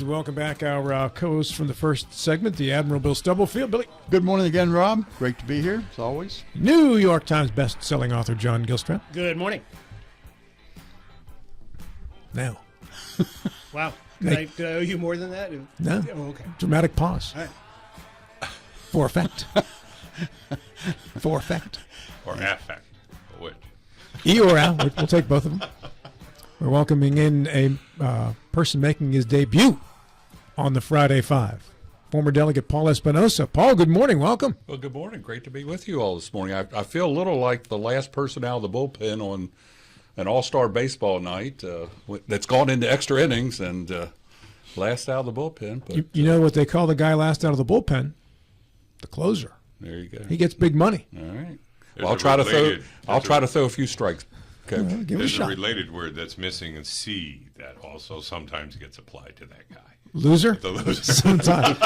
Welcome back, our co-host from the first segment, the Admiral Bill Stubblefield. Billy. Good morning again, Rob. Great to be here, as always. New York Times best-selling author John Gilstrap. Good morning. Now. Wow. Did I owe you more than that? No. Oh, okay. Dramatic pause. All right. For effect. For effect. Or affect. Which? E or L. We'll take both of them. We're welcoming in a person making his debut on the Friday Five. Former Delegate Paul Espinosa. Paul, good morning. Welcome. Well, good morning. Great to be with you all this morning. I feel a little like the last person out of the bullpen on an all-star baseball night that's gone into extra innings and last out of the bullpen. But, you know what they call the guy last out of the bullpen? The closer. There you go. He gets big money. All right. There's Well, I'll try to throw a few strikes. Okay. Give it a There's a shot. related word that's missing, a C, that also sometimes gets applied to that guy. Loser? The loser. Sometimes.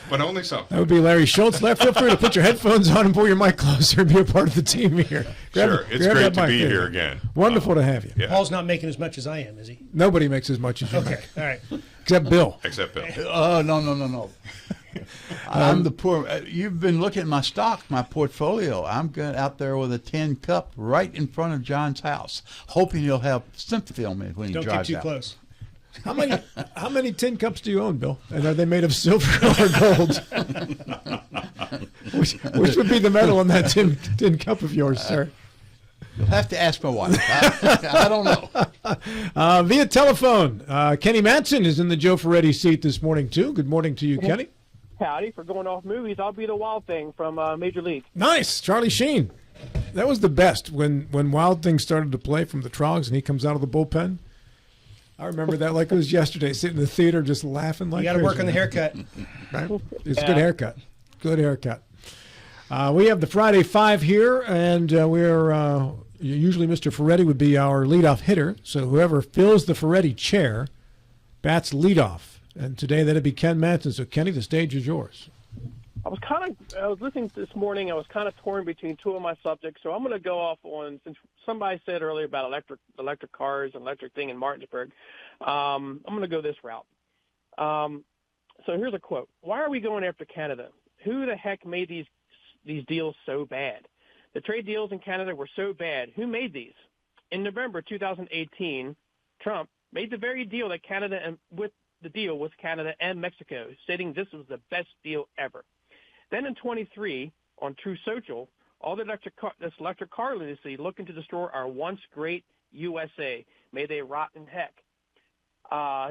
But only some. That would be Larry Schultz. Feel free to put your headphones on and pull your mic closer and be a part of the team here. Sure. It's grab great that to mic be there. here again. Wonderful to have you. Yeah. Paul's not making as much as I am, is he? Nobody makes as much as you Okay. make, All right. except Bill. Except Bill. No. I'm the poor. You've been looking at my stock, my portfolio. I'm out there with a tin cup right in front of John's house, hoping he'll have sympathy on me when he Don't get drives too out. close. How many tin cups do you own, Bill? And are they made of silver or gold? which would be the metal in that tin cup of yours, sir? You'll have to ask my wife. I don't know. Via telephone, Kenny Matson is in the Joe Ferretti seat this morning, too. Good morning to you, Kenny. Howdy. For going off movies, I'll be the Wild Thing from Major League. Nice. Charlie Sheen. That was the best when Wild Thing started to play from the Trogs and he comes out of the bullpen. I remember that like it was yesterday, sitting in the theater just laughing like You got to work crazy. on the haircut. Right? It's a good haircut. Good haircut. We have the Friday Five here, and we're usually Mr. Ferretti would be our leadoff hitter. So whoever fills the Ferretti chair bats leadoff. And today that'd be Ken Matson. So Kenny, the stage is yours. I was listening this morning. I was kind of torn between two of my subjects, so I'm going to go off on, since somebody said earlier about electric cars and electric thing in Martinsburg. I'm going to go this route. So here's a quote: "Why are we going after Canada? Who the heck made these deals so bad? The trade deals in Canada were so bad. Who made these? In November 2018, Trump made the very deal that Canada and with the deal with Canada and Mexico, stating this was the best deal ever. Then in 23, on True Social, all this electric car lunacy looking to destroy our once great USA. May they rot in heck."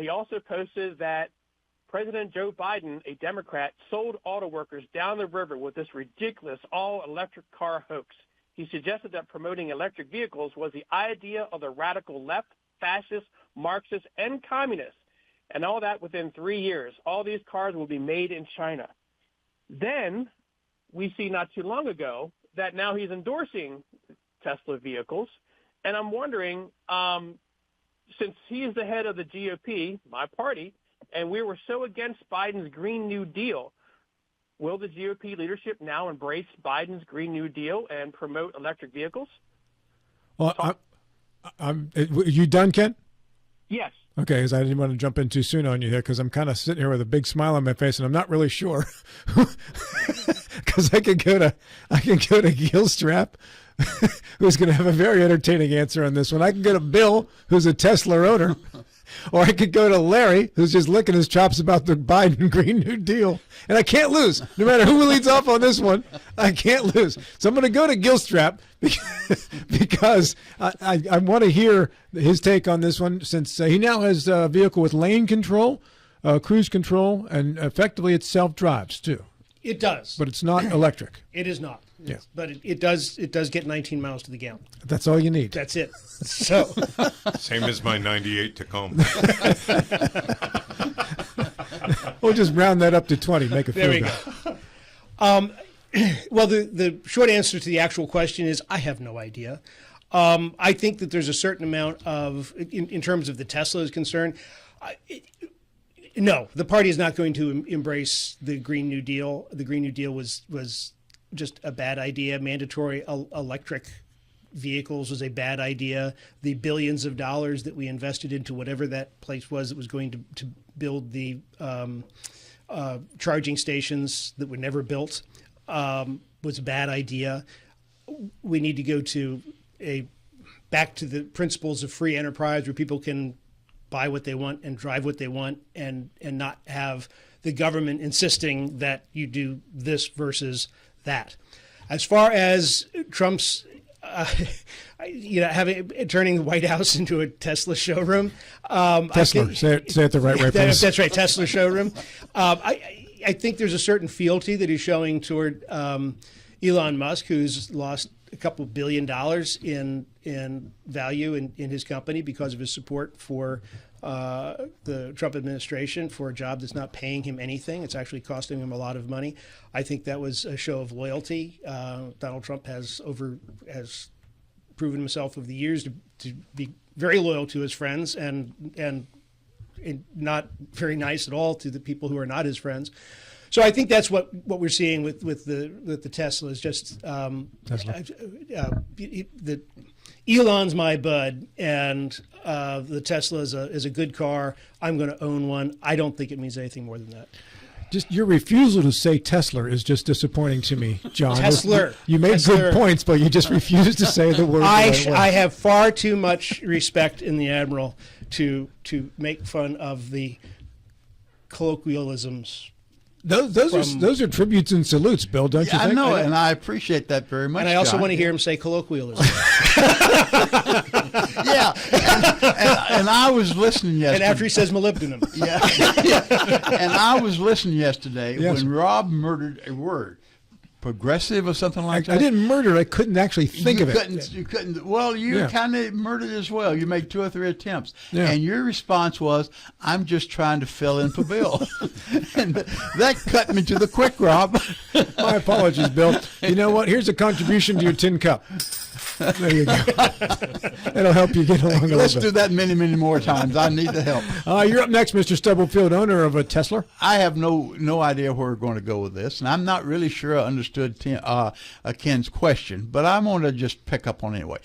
He also posted that President Joe Biden, a Democrat, sold auto workers down the river with this ridiculous all-electric car hoax. He suggested that promoting electric vehicles was the idea of the radical left, fascists, Marxists, and communists. And all that within 3 years. All these cars will be made in China. Then we see not too long ago that now he's endorsing Tesla vehicles. And I'm wondering, since he is the head of the GOP, my party, and we were so against Biden's Green New Deal, will the GOP leadership now embrace Biden's Green New Deal and promote electric vehicles? Well, you done, Ken? Yes. Okay, because I didn't want to jump in too soon on you here, because I'm kind of sitting here with a big smile on my face, and I'm not really sure. Because I could go to Gilstrap, who's going to have a very entertaining answer on this one. I can go to Bill, who's a Tesla owner, or I could go to Larry, who's just licking his chops about the Biden Green New Deal. And I can't lose. No matter who leads off on this one, I can't lose. So I'm going to go to Gilstrap because I want to hear his take on this one, since he now has a vehicle with lane control, cruise control, and effectively it self-drives too. It does. But it's not electric. It is not. Yeah. But it does get 19 miles to the gallon. That's all you need. That's it. So Same as my 98 Tacoma. We'll just round that up to 20, make it feel there we good. go. Well, the short answer to the actual question is I have no idea. I think that there's a certain amount of, in terms of the Tesla is concerned, no, the party is not going to embrace the Green New Deal. The Green New Deal was just a bad idea. Mandatory electric vehicles was a bad idea. The billions of dollars that we invested into whatever that place was that was going to build the charging stations that were never built was a bad idea. We need to go to back to the principles of free enterprise where people can buy what they want and drive what they want and not have the government insisting that you do this versus that. As far as Trump's, turning the White House into a Tesla showroom. Tesla, say it the right way, please. That's right, Tesla showroom. I think there's a certain fealty that he's showing toward Elon Musk, who's lost a couple $1 billion in value in his company because of his support for the Trump administration for a job that's not paying him anything. It's actually costing him a lot of money. I think that was a show of loyalty. Donald Trump has proven himself over the years to be very loyal to his friends and not very nice at all to the people who are not his friends. So I think that's what we're seeing with the Tesla is just that Elon's my bud, and the Tesla is a good car. I'm going to own one. I don't think it means anything more than that. Just your refusal to say Tesla is just disappointing to me, John. Tesla. You made Tesla. Good points, but you just refused to say the word. I have far too much respect in the Admiral to make fun of the colloquialisms. Those are tributes and salutes, Bill, don't you think? I know, and I appreciate that very much. And I also John. want to hear him say colloquialism. Yeah, and I was listening yesterday. And after he says molybdenum. Yeah. And I was listening yesterday Yes. when Rob murdered a word. Progressive or something like that? I didn't murder. I couldn't actually think of it. You couldn't. Well, you kind of murdered as well. You made 2 or 3 attempts. Yeah. And your response was, I'm just trying to fill in for Bill. And that cut me to the quick, Rob. My apologies, Bill. You know what? Here's a contribution to your tin cup. There you go. That'll help you get along a little bit. Let's do that many, many more times. I need the help. You're up next, Mr. Stubblefield, owner of a Tesla. I have no idea where we're going to go with this, and I'm not really sure I understood Ken's question, but I'm going to just pick up on it anyway.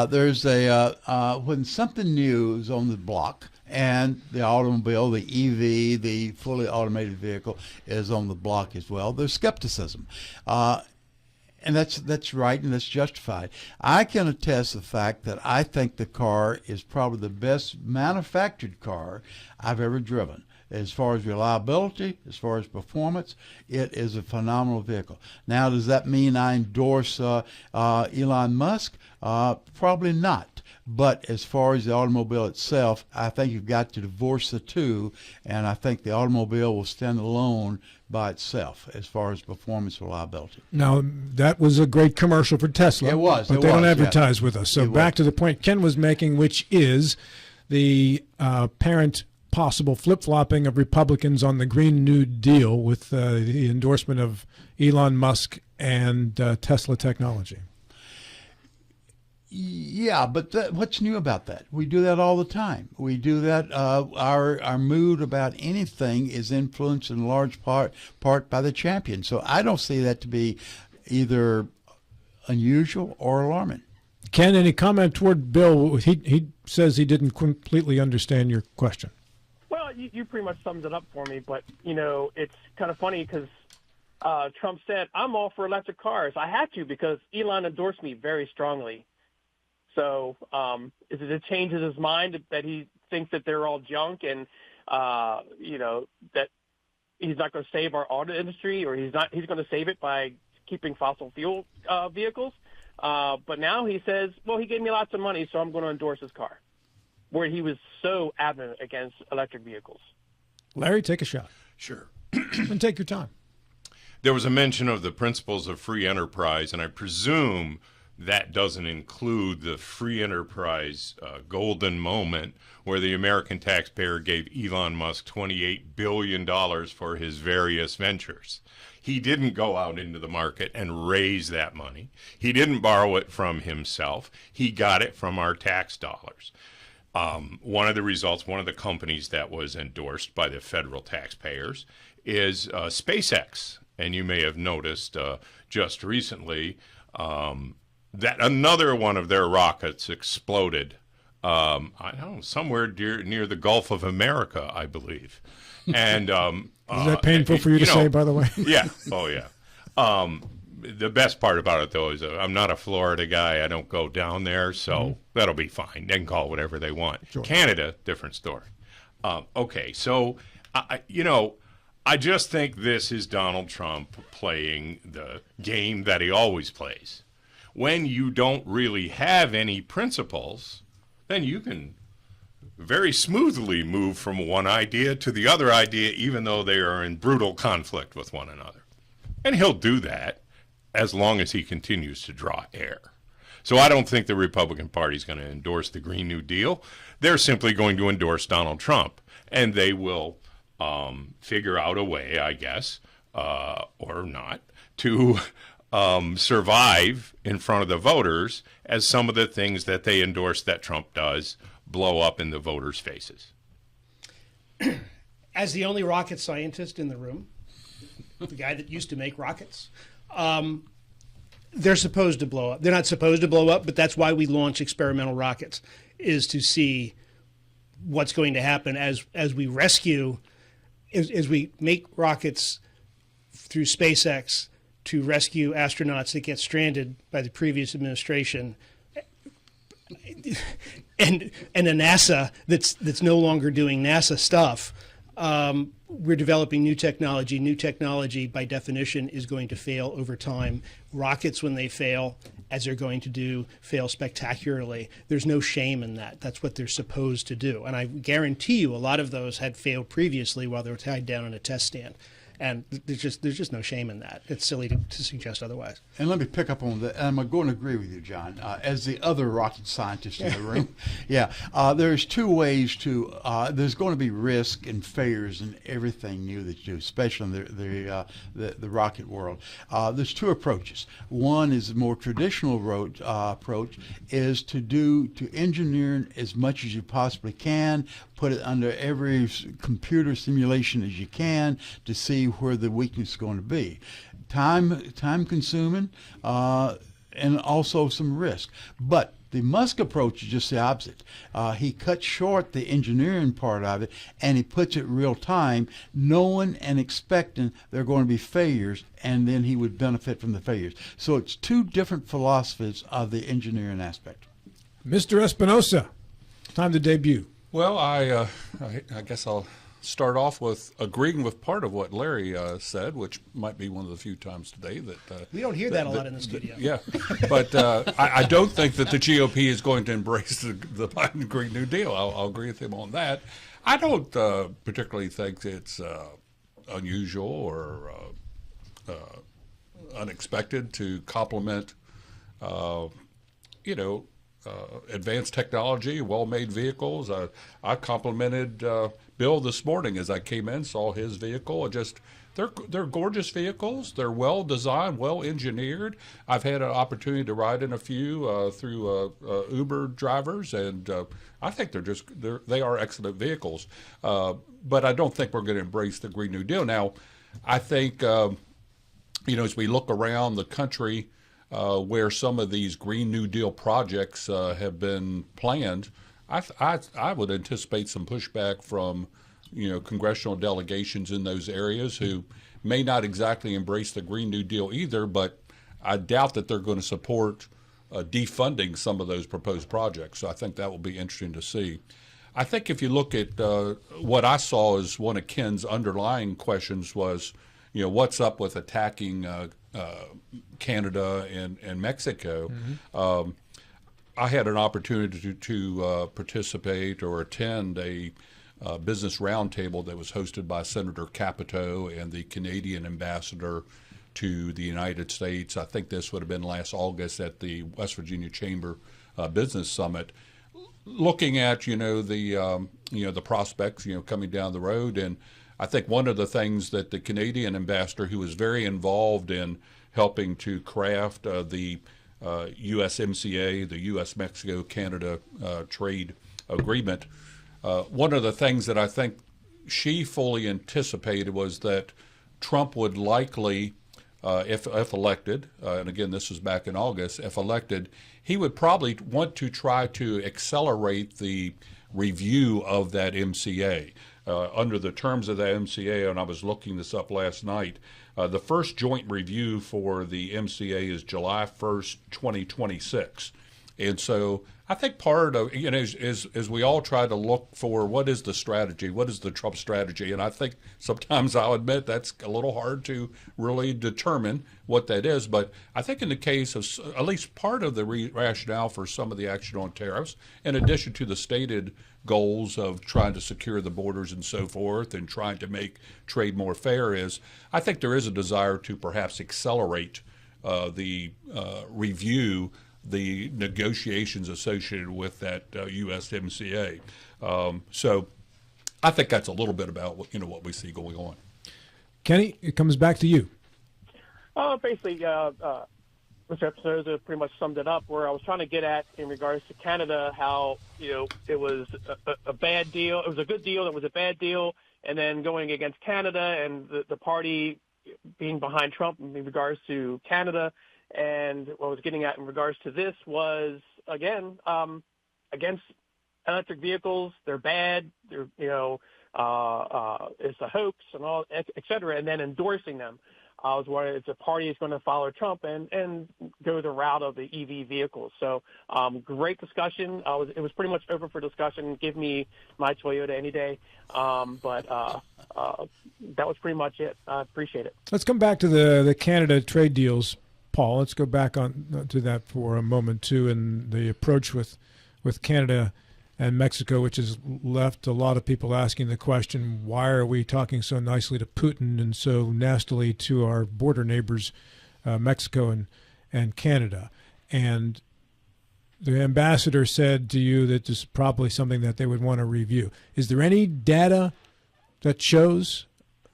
There's when something new is on the block, and the automobile, the EV, the fully automated vehicle is on the block as well, there's skepticism. And that's right, and that's justified. I can attest the fact that I think the car is probably the best manufactured car I've ever driven. As far as reliability, as far as performance, it is a phenomenal vehicle. Now, does that mean I endorse Elon Musk? Probably not. But as far as the automobile itself, I think you've got to divorce the two, and I think the automobile will stand alone by itself as far as performance reliability. Now, that was a great commercial for Tesla. It was. But they don't advertise with us. So back to the point Ken was making, which is the apparent possible flip-flopping of Republicans on the Green New Deal with the endorsement of Elon Musk and Tesla technology. Yeah, but what's new about that? We do that all the time. We do that. Our mood about anything is influenced in large part by the champion. So I don't see that to be either unusual or alarming. Ken, any comment toward Bill? He says he didn't completely understand your question. Well, you pretty much summed it up for me, but, it's kind of funny because Trump said, I'm all for electric cars. I had to because Elon endorsed me very strongly. So is it a change in his mind that he thinks that they're all junk and, that he's not going to save our auto industry or he's going to save it by keeping fossil fuel vehicles? But now he says, well, he gave me lots of money, so I'm going to endorse his car, where he was so adamant against electric vehicles. Larry, take a shot. Sure. And take your time. There was a mention of the principles of free enterprise, and I presume that doesn't include the free enterprise golden moment where the American taxpayer gave Elon Musk $28 billion for his various ventures. He didn't go out into the market and raise that money. He didn't borrow it from himself. He got it from our tax dollars. One of the results, one of the companies that was endorsed by the federal taxpayers is SpaceX. And you may have noticed just recently that another one of their rockets exploded. I don't know, somewhere near the Gulf of America, I believe. And Is that painful for you to say, by the way? Yeah. Oh, yeah. The best part about it, though, is I'm not a Florida guy. I don't go down there, so that'll be fine. They can call it whatever they want. Sure. Canada, different story. Okay, so, I just think this is Donald Trump playing the game that he always plays. When you don't really have any principles, then you can very smoothly move from one idea to the other idea, even though they are in brutal conflict with one another. And he'll do that as long as he continues to draw air. So I don't think the Republican Party is going to endorse the Green New Deal. They're simply going to endorse Donald Trump. And they will figure out a way, I guess, or not, to survive in front of the voters as some of the things that they endorse that Trump does blow up in the voters' faces. As the only rocket scientist in the room, the guy that used to make rockets, they're supposed to blow up. They're not supposed to blow up, but that's why we launch experimental rockets, is to see what's going to happen as we rescue, as we make rockets through SpaceX to rescue astronauts that get stranded by the previous administration, and a NASA that's no longer doing NASA stuff. We're developing new technology. New technology, by definition, is going to fail over time. Rockets, when they fail, as they're going to do, fail spectacularly. There's no shame in that. That's what they're supposed to do. And I guarantee you a lot of those had failed previously while they were tied down on a test stand. And there's just no shame in that. It's silly to suggest otherwise. And let me pick up on that. I'm going to agree with you, John. As the other rocket scientist in the room, there's two ways to. There's going to be risk and failures in everything new that you do, especially in the rocket world. There's two approaches. One is the more traditional approach, is to engineer as much as you possibly can, put it under every computer simulation as you can to see where the weakness is going to be. Time consuming, and also some risk. But the Musk approach is just the opposite. He cuts short the engineering part of it, and he puts it real time, knowing and expecting there are going to be failures, and then he would benefit from the failures. So it's two different philosophies of the engineering aspect. Mr. Espinosa, time to debut. Well, I guess I'll start off with agreeing with part of what Larry said, which might be one of the few times today that we don't hear that a lot in the studio. Yeah, but I don't think that the GOP is going to embrace the Biden Green New Deal. I'll agree with him on that. I don't particularly think it's unusual or unexpected to compliment, advanced technology, well-made vehicles. I complimented Bill this morning as I came in, saw his vehicle. They're gorgeous vehicles. They're well designed, well engineered. I've had an opportunity to ride in a few through Uber drivers, and I think they are excellent vehicles. But I don't think we're going to embrace the Green New Deal. Now, I think as we look around the country, where some of these Green New Deal projects have been planned, I would anticipate some pushback from, congressional delegations in those areas who may not exactly embrace the Green New Deal either, but I doubt that they're going to support defunding some of those proposed projects. So I think that will be interesting to see. I think if you look at what I saw as one of Ken's underlying questions was, what's up with attacking Canada and Mexico. Mm-hmm. I had an opportunity to participate or attend a business roundtable that was hosted by Senator Capito and the Canadian ambassador to the United States. I think this would have been last August at the West Virginia Chamber Business Summit, looking at the prospects coming down the road. And I think one of the things that the Canadian ambassador, who was very involved in helping to craft the USMCA, the U.S.-Mexico-Canada trade agreement, one of the things that I think she fully anticipated was that Trump would likely if elected, and again, this was back in August, if elected, he would probably want to try to accelerate the review of that MCA. Under the terms of the MCA, and I was looking this up last night, the first joint review for the MCA is July 1st, 2026. And so I think part of, as we all try to look for what is the strategy, what is the Trump strategy, and I think sometimes I'll admit that's a little hard to really determine what that is. But I think in the case of at least part of the rationale for some of the action on tariffs, in addition to the stated goals of trying to secure the borders and so forth and trying to make trade more fair, is I think there is a desire to perhaps accelerate the review, the negotiations associated with that USMCA. So I think that's a little bit about what we see going on. Kenny, it comes back to you. Basically, Mr. Episodes pretty much summed it up where I was trying to get at in regards to Canada, how, it was a bad deal. It was a good deal. It was a bad deal. And then going against Canada and the party being behind Trump in regards to Canada. And what I was getting at in regards to this was, again, against electric vehicles. They're bad. They're, it's a hoax and all, et cetera. And then endorsing them. I was wondering if the party is going to follow Trump and go the route of the EV vehicles. So great discussion. It was pretty much open for discussion. Give me my Toyota any day. But that was pretty much it. I appreciate it. Let's come back to the Canada trade deals, Paul. Let's go back on to that for a moment too, and the approach with Canada and Mexico, which has left a lot of people asking the question, why are we talking so nicely to Putin and so nastily to our border neighbors, Mexico and Canada? And the ambassador said to you that this is probably something that they would want to review. Is there any data that shows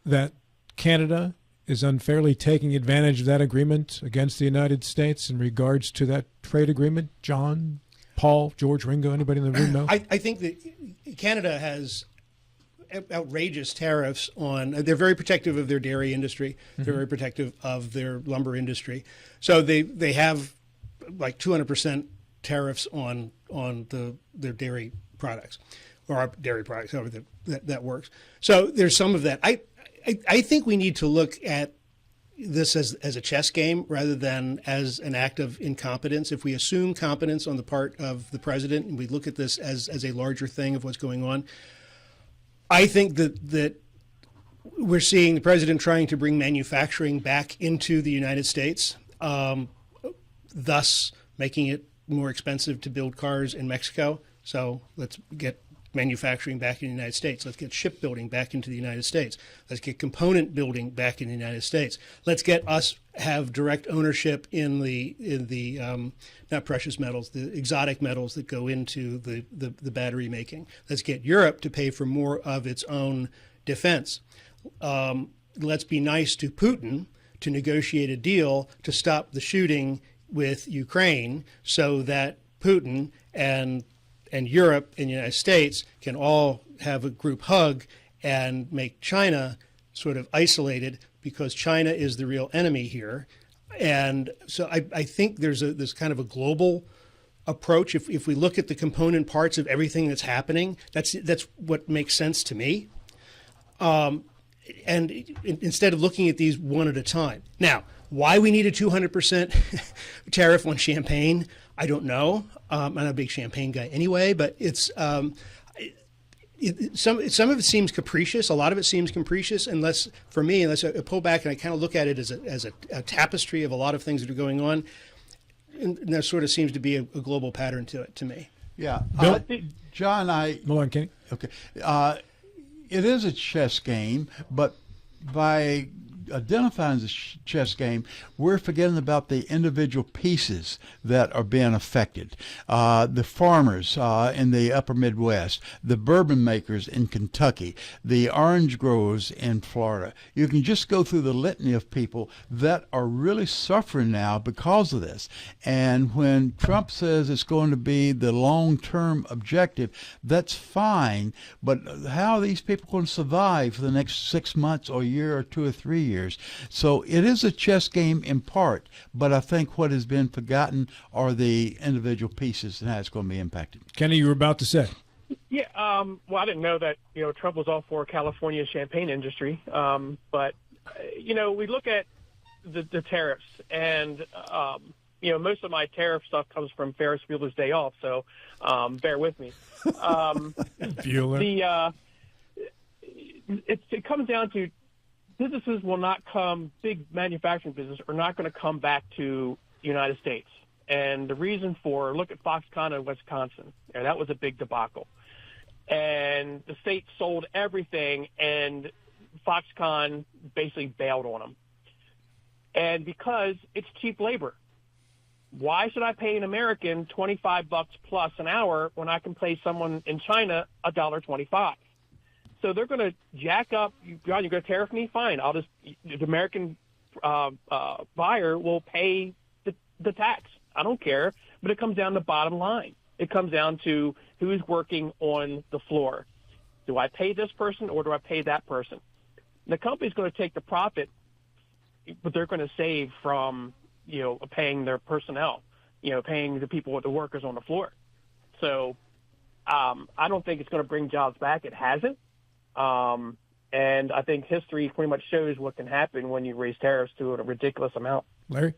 that Canada is unfairly taking advantage of that agreement against the United States in regards to that trade agreement? John, Paul, George, Ringo, anybody in the room know? I think that Canada has outrageous tariffs on. They're very protective of their dairy industry. They're very protective of their lumber industry. So they have like 200% tariffs on their dairy products, or our dairy products, however that works. So there's some of that. I think we need to look at this as a chess game rather than as an act of incompetence. If we assume competence on the part of the president and we look at this as a larger thing of what's going on, I think that we're seeing the president trying to bring manufacturing back into the United States, thus making it more expensive to build cars in Mexico. So let's get manufacturing back in the United States. Let's get shipbuilding back into the United States. Let's get component building back in the United States. Let's get us have direct ownership in the not precious metals, the exotic metals that go into the battery making. Let's get Europe to pay for more of its own defense. Let's be nice to Putin to negotiate a deal to stop the shooting with Ukraine so that Putin and Europe and the United States can all have a group hug and make China sort of isolated, because China is the real enemy here. And so I think there's kind of a global approach. If we look at the component parts of everything that's happening, that's what makes sense to me. And instead of looking at these one at a time. Now, why we need a 200% tariff on champagne, I don't know. I'm not a big champagne guy anyway, but it's some of it seems capricious. A lot of it seems capricious, unless I pull back and I kind of look at it as a tapestry of a lot of things that are going on. And there sort of seems to be a global pattern to it, to me. Yeah. Bill? John, Hold on, Kenny. Okay. It is a chess game, but by identifying the chess game, we're forgetting about the individual pieces that are being affected. The farmers in the upper Midwest, the bourbon makers in Kentucky, the orange growers in Florida. You can just go through the litany of people that are really suffering now because of this. And when Trump says it's going to be the long-term objective, that's fine. But how are these people going to survive for the next 6 months or a year or 2 or 3 years? years. So it is a chess game in part, but I think what has been forgotten are the individual pieces and how it's going to be impacted. Kenny, you were about to say. Yeah, well, I didn't know that, Trump was all for California's champagne industry. But, we look at the tariffs, and, most of my tariff stuff comes from Ferris Bueller's Day Off, so bear with me. Bueller. It comes down to businesses will not come, big manufacturing businesses are not going to come back to the United States. And the reason look at Foxconn in Wisconsin. That was a big debacle. And the state sold everything, and Foxconn basically bailed on them. And because it's cheap labor. Why should I pay an American $25 plus an hour when I can pay someone in China $1.25? So they're going to jack up. John, you're going to tariff me? Fine. The American buyer will pay the tax. I don't care. But it comes down to bottom line. It comes down to who's working on the floor. Do I pay this person or do I pay that person? The company's going to take the profit, but they're going to save from paying their personnel, paying the people, the workers on the floor. So I don't think it's going to bring jobs back. It hasn't. And I think history pretty much shows what can happen when you raise tariffs to a ridiculous amount. Larry?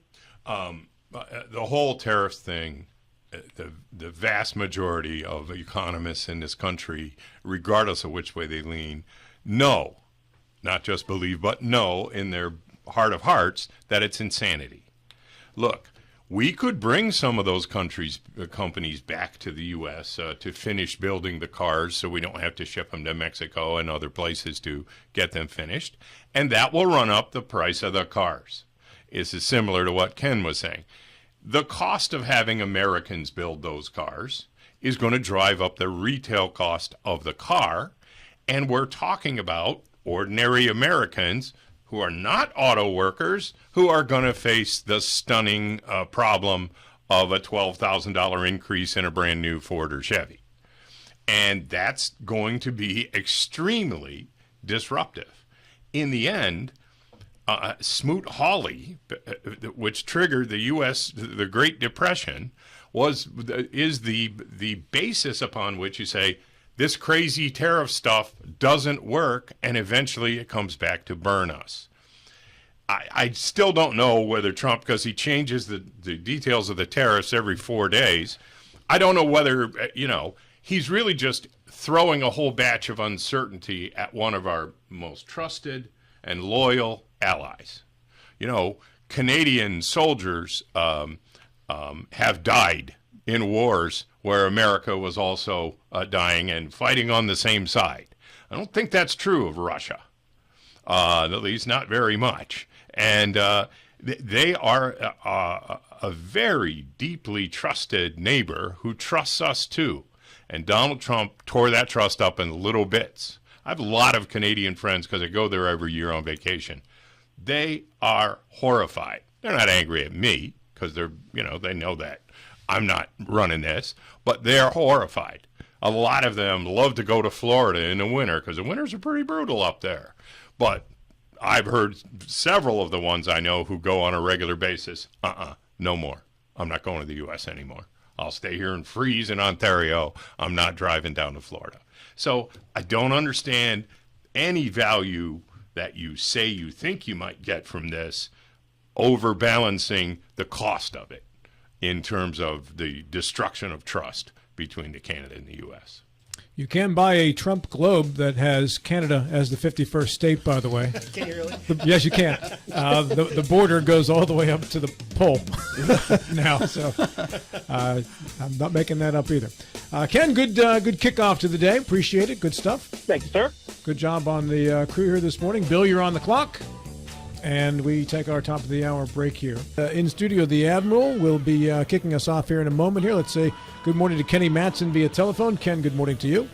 The whole tariffs thing, the vast majority of economists in this country, regardless of which way they lean, know, not just believe, but know in their heart of hearts that it's insanity. Look, we could bring some of those companies back to the U.S. To finish building the cars so we don't have to ship them to Mexico and other places to get them finished, and that will run up the price of the cars. This is similar to what Ken was saying. The cost of having Americans build those cars is going to drive up the retail cost of the car, and we're talking about ordinary Americans who are not auto workers, who are going to face the stunning problem of a $12,000 increase in a brand new Ford or Chevy. And that's going to be extremely disruptive. In the end, Smoot-Hawley, which triggered the Great Depression, is the basis upon which you say, this crazy tariff stuff doesn't work, and eventually it comes back to burn us. I still don't know whether Trump, because he changes the details of the tariffs every 4 days, I don't know whether, he's really just throwing a whole batch of uncertainty at one of our most trusted and loyal allies. Canadian soldiers have died in wars where America was also dying and fighting on the same side. I don't think that's true of Russia, at least not very much. And they are a very deeply trusted neighbor who trusts us too. And Donald Trump tore that trust up in little bits. I have a lot of Canadian friends because I go there every year on vacation. They are horrified. They're not angry at me because they know that I'm not running this, but they're horrified. A lot of them love to go to Florida in the winter because the winters are pretty brutal up there. But I've heard several of the ones I know who go on a regular basis. No more. I'm not going to the U.S. anymore. I'll stay here and freeze in Ontario. I'm not driving down to Florida. So I don't understand any value that you say you think you might get from this overbalancing the cost of it in terms of the destruction of trust between Canada and the U.S. You can buy a Trump globe that has Canada as the 51st state, by the way. Can you really? Yes, you can. The border goes all the way up to the pole now, so I'm not making that up either. Ken, good kickoff to the day. Appreciate it. Good stuff. Thank you, sir. Good job on the crew here this morning. Bill, you're on the clock. And we take our top of the hour break here. In studio, the Admiral will be kicking us off here in a moment here. Let's say good morning to Kenny Matson via telephone. Ken, good morning to you.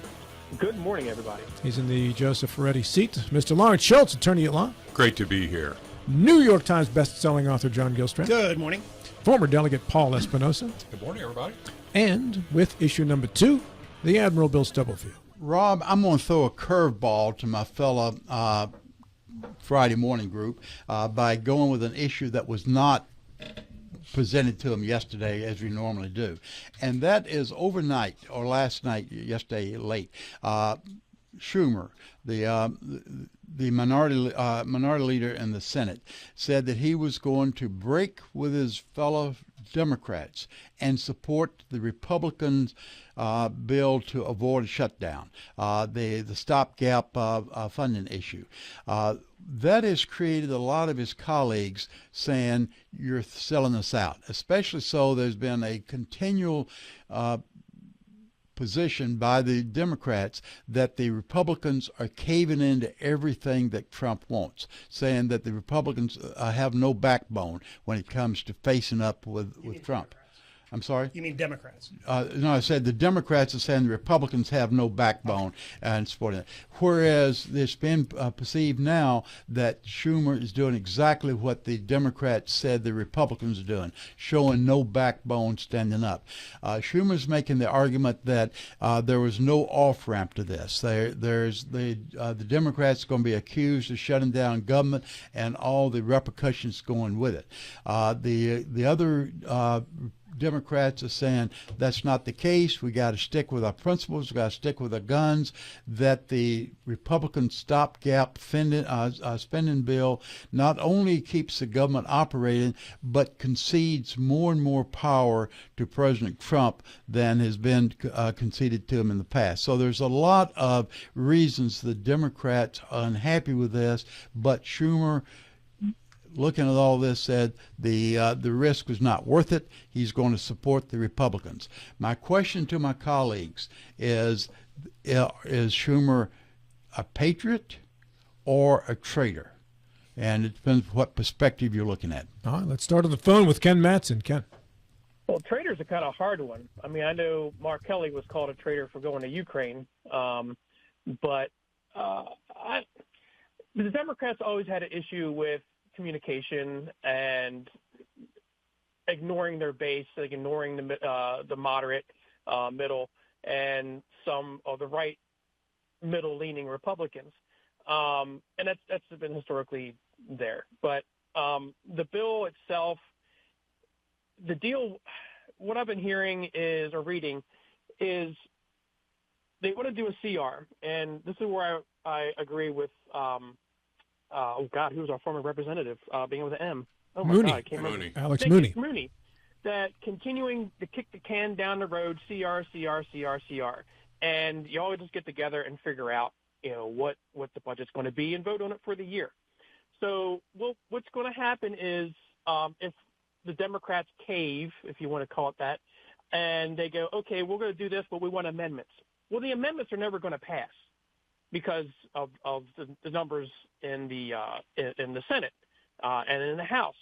Good morning, everybody. He's in the Joseph Ferretti seat. Mr. Lawrence Schultz, attorney at law. Great to be here. New York Times best-selling author John Gilstrap. Good morning. Former Delegate Paul Espinosa. Good morning, everybody. And with issue number 2, the Admiral Bill Stubblefield. Rob, I'm going to throw a curveball to my fellow Friday morning group by going with an issue that was not presented to him yesterday as we normally do. And that is overnight or last night, yesterday late, Schumer, the minority leader in the Senate, said that he was going to break with his fellow Democrats and support the Republicans' bill to avoid a shutdown, the stopgap funding issue. That has created a lot of his colleagues saying, you're selling us out. Especially so, there's been a continual position by the Democrats that the Republicans are caving into everything that Trump wants, saying that the Republicans have no backbone when it comes to facing up with Trump. I'm sorry? You mean Democrats? No, I said the Democrats are saying the Republicans have no backbone and supporting it. Whereas it's been perceived now that Schumer is doing exactly what the Democrats said the Republicans are doing, showing no backbone, standing up. Schumer's making the argument that there was no off-ramp to this. The Democrats are going to be accused of shutting down government and all the repercussions going with it. The other Democrats are saying that's not the case. We got to stick with our principles. We got to stick with our guns. That the Republican stopgap spending bill not only keeps the government operating, but concedes more and more power to President Trump than has been conceded to him in the past. So there's a lot of reasons the Democrats are unhappy with this, but Schumer, looking at all this, said the risk was not worth it. He's going to support the Republicans. My question to my colleagues is Schumer a patriot or a traitor? And it depends what perspective you're looking at. All right, let's start on the phone with Ken Matson. Ken. Well, traitor's a kind of hard one. I mean, I know Mark Kelly was called a traitor for going to Ukraine, but the Democrats always had an issue with communication and ignoring their base, like ignoring the moderate, middle, and some of the right middle-leaning Republicans, and that's been historically there. But the bill itself, the deal, what I've been hearing is or reading is they want to do a CR, and this is where I agree with. Oh God, who was our former representative? Being with an M. Oh my Mooney. God, I can't remember. Mooney. Alex Thank you, Mooney. Mooney. That continuing to kick the can down the road, CR, and you always just get together and figure out, what the budget's going to be and vote on it for the year. So, what's going to happen is if the Democrats cave, if you want to call it that, and they go, okay, we're going to do this, but we want amendments. Well, the amendments are never going to pass because of the numbers in the Senate and in the House.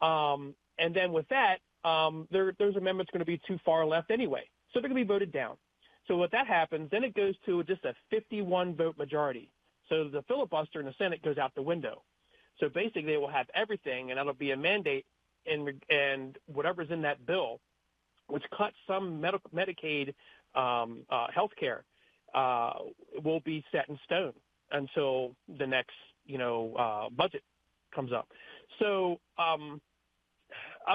And then with that, those amendments going to be too far left anyway. So they're going to be voted down. So what that happens, then it goes to just a 51-vote majority. So the filibuster in the Senate goes out the window. So basically they will have everything, and that'll be a mandate, and whatever's in that bill, which cuts some Medicaid health care, will be set in stone until the next, budget comes up. So I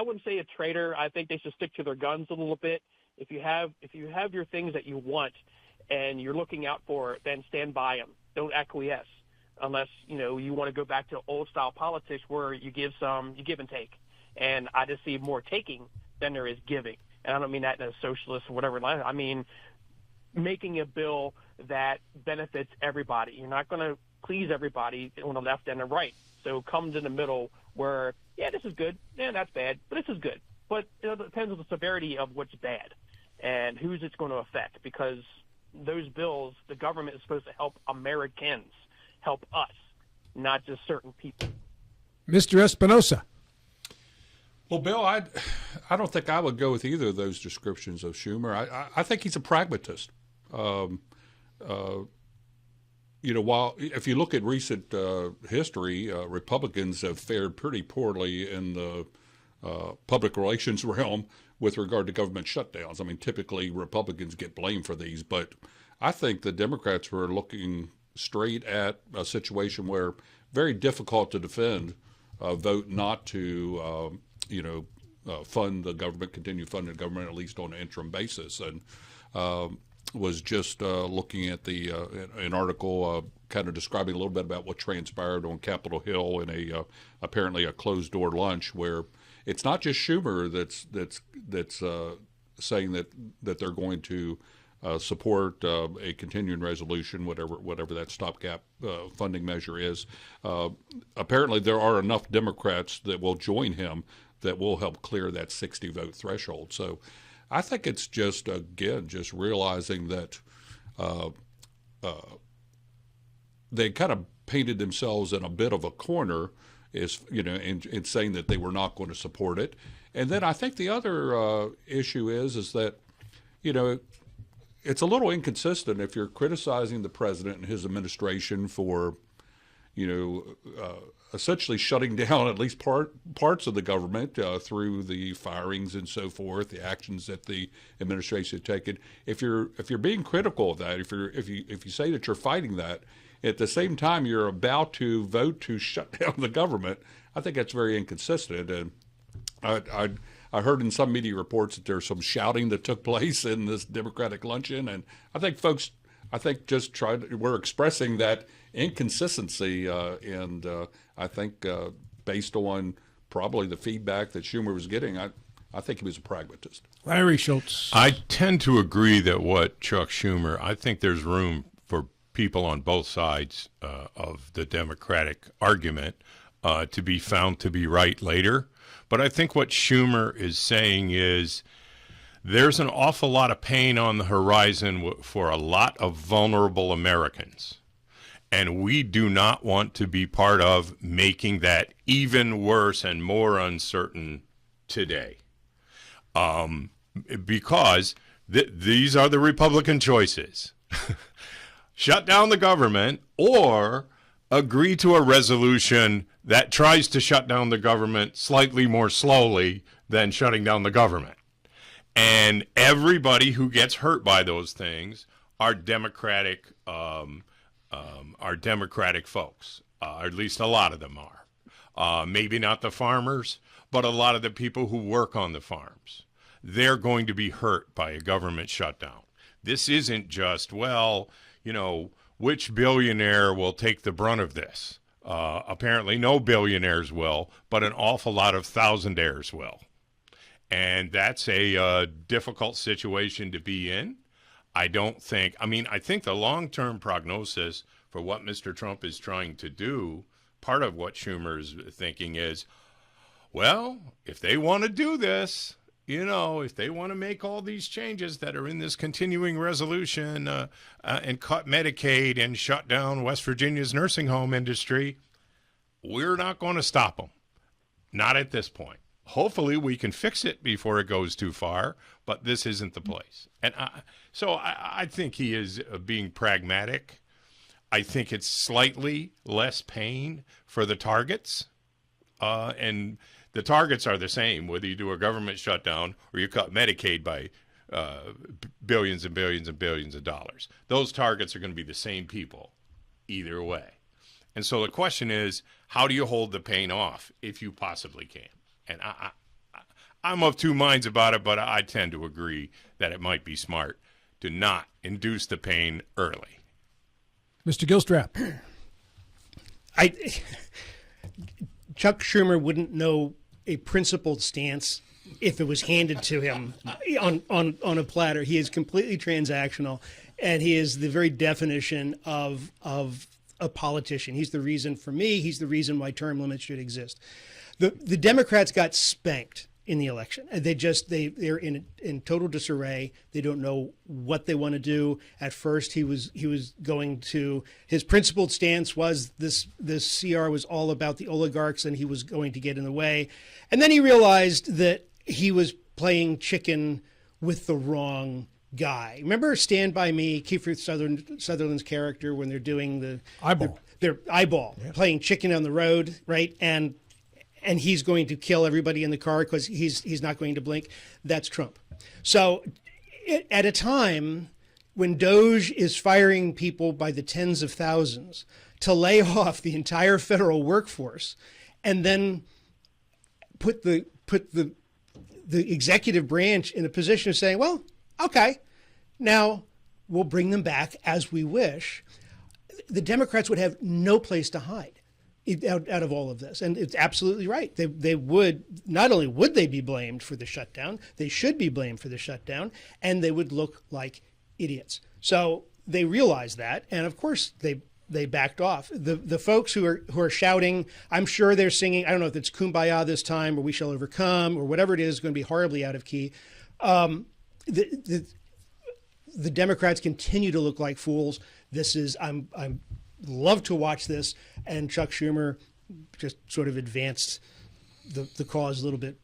wouldn't say a traitor. I think they should stick to their guns a little bit. If you have your things that you want and you're looking out for, then stand by them. Don't acquiesce unless, you want to go back to old style politics where you give and take. And I just see more taking than there is giving. And I don't mean that in a socialist or whatever line. I mean making a bill that benefits everybody. You're not going to please everybody on the left and the right. So come to the middle where, yeah, this is good. Yeah, that's bad, but this is good. But it depends on the severity of what's bad and who's it's going to affect, because those bills, the government is supposed to help Americans, help us, not just certain people. Mr. Espinosa. Well, Bill, I don't think I would go with either of those descriptions of Schumer. I think he's a pragmatist. While if you look at recent history, Republicans have fared pretty poorly in the public relations realm with regard to government shutdowns. I mean, typically Republicans get blamed for these, but I think the Democrats were looking straight at a situation where very difficult to defend a vote not to, fund the government, continue funding the government at least on an interim basis, and was just looking at an article kind of describing a little bit about what transpired on Capitol Hill in apparently a closed door lunch where it's not just Schumer that's saying that they're going to support a continuing resolution, whatever that stopgap funding measure is. Apparently, there are enough Democrats that will join him that will help clear that 60 vote threshold. So, I think it's just realizing that they kind of painted themselves in a bit of a corner, in saying that they were not going to support it. And then I think the other issue is that, it's a little inconsistent if you're criticizing the president and his administration for, essentially shutting down at least parts of the government through the firings and so forth, the actions that the administration has taken. If you're being critical of that, if you say that you're fighting that, at the same time you're about to vote to shut down the government, I think that's very inconsistent. And I heard in some media reports that there's some shouting that took place in this Democratic luncheon, and I think folks, we're expressing that inconsistency, and I think based on probably the feedback that Schumer was getting, I think he was a pragmatist. Larry Schultz. I tend to agree that what Chuck Schumer, I think there's room for people on both sides of the Democratic argument to be found to be right later. But I think what Schumer is saying is there's an awful lot of pain on the horizon for a lot of vulnerable Americans. And we do not want to be part of making that even worse and more uncertain today. Because these are the Republican choices. Shut down the government or agree to a resolution that tries to shut down the government slightly more slowly than shutting down the government. And everybody who gets hurt by those things are Democratic folks, or at least a lot of them are. Maybe not the farmers, but a lot of the people who work on the farms. They're going to be hurt by a government shutdown. This isn't just, which billionaire will take the brunt of this? Apparently no billionaires will, but an awful lot of thousandaires will. And that's a difficult situation to be in. I think the long-term prognosis for what Mr. Trump is trying to do, part of what Schumer's thinking is, if they want to do this, if they want to make all these changes that are in this continuing resolution and cut Medicaid and shut down West Virginia's nursing home industry, we're not going to stop them. Not at this point. Hopefully we can fix it before it goes too far, but this isn't the place. And I think he is being pragmatic. I think it's slightly less pain for the targets, and the targets are the same, whether you do a government shutdown or you cut Medicaid by billions and billions and billions of dollars. Those targets are going to be the same people either way. And so the question is, how do you hold the pain off if you possibly can? And I'm of two minds about it, but I tend to agree that it might be smart to not induce the pain early. Mr. Gilstrap. Chuck Schumer wouldn't know a principled stance if it was handed to him on a platter. He is completely transactional, and he is the very definition of a politician. He's the reason, for me, he's the reason why term limits should exist. The Democrats got spanked in the election. They're in total disarray. They don't know what they want to do. At first, he was going to, his principled stance was this CR was all about the oligarchs and he was going to get in the way. And then he realized that he was playing chicken with the wrong guy. Remember Stand By Me, Kiefer Sutherland's character, when they're doing the Eyeball. Their eyeball, yeah. Playing chicken on the road, right? And he's going to kill everybody in the car because he's not going to blink. That's Trump. So at a time when Doge is firing people by the tens of thousands to lay off the entire federal workforce, and then put the executive branch in a position of saying, well, okay, now we'll bring them back as we wish, the Democrats would have no place to hide out of all of this. And it's absolutely right. They would, not only would they be blamed for the shutdown, they should be blamed for the shutdown, and they would look like idiots. So they realized that, and of course they backed off. The folks who are shouting, I'm sure they're singing, I don't know if it's Kumbaya this time or We Shall Overcome or whatever it is, going to be horribly out of key. The Democrats continue to look like fools. This is, I'm love to watch this, and Chuck Schumer just sort of advanced the cause a little bit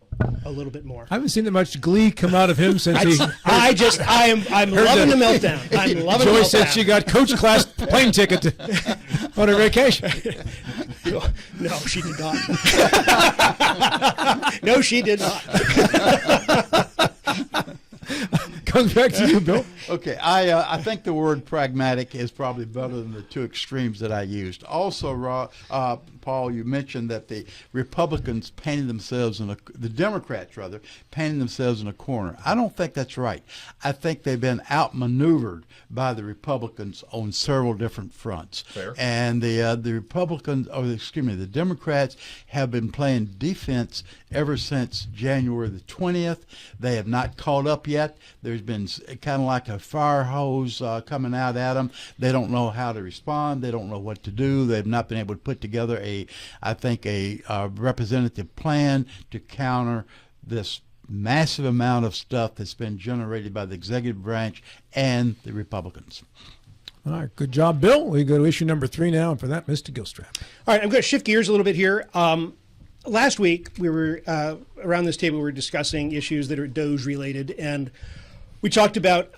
more. I haven't seen that much glee come out of him since he. I'm loving the meltdown. I'm loving the meltdown. Joy said she got coach class plane ticket on her vacation. No, she did not. No, she did not. Comes back to you, Bill. Okay, I think the word pragmatic is probably better than the two extremes that I used. Also, Paul, you mentioned that the Republicans painted themselves the Democrats rather, painted themselves in a corner. I don't think that's right. I think they've been outmaneuvered by the Republicans on several different fronts. Fair. And the the Democrats have been playing defense ever since January the 20th. They have not caught up yet. There's been kind of like a fire hose coming out at them. They don't know how to respond. They don't know what to do. They've not been able to put together a representative plan to counter this massive amount of stuff that's been generated by the executive branch and the Republicans. All right, good job, Bill. We go to issue number 3 now, and for that, Mr. Gilstrap. All right, I'm going to shift gears a little bit here. Last week, we were around this table, we were discussing issues that are Doge related, and we talked about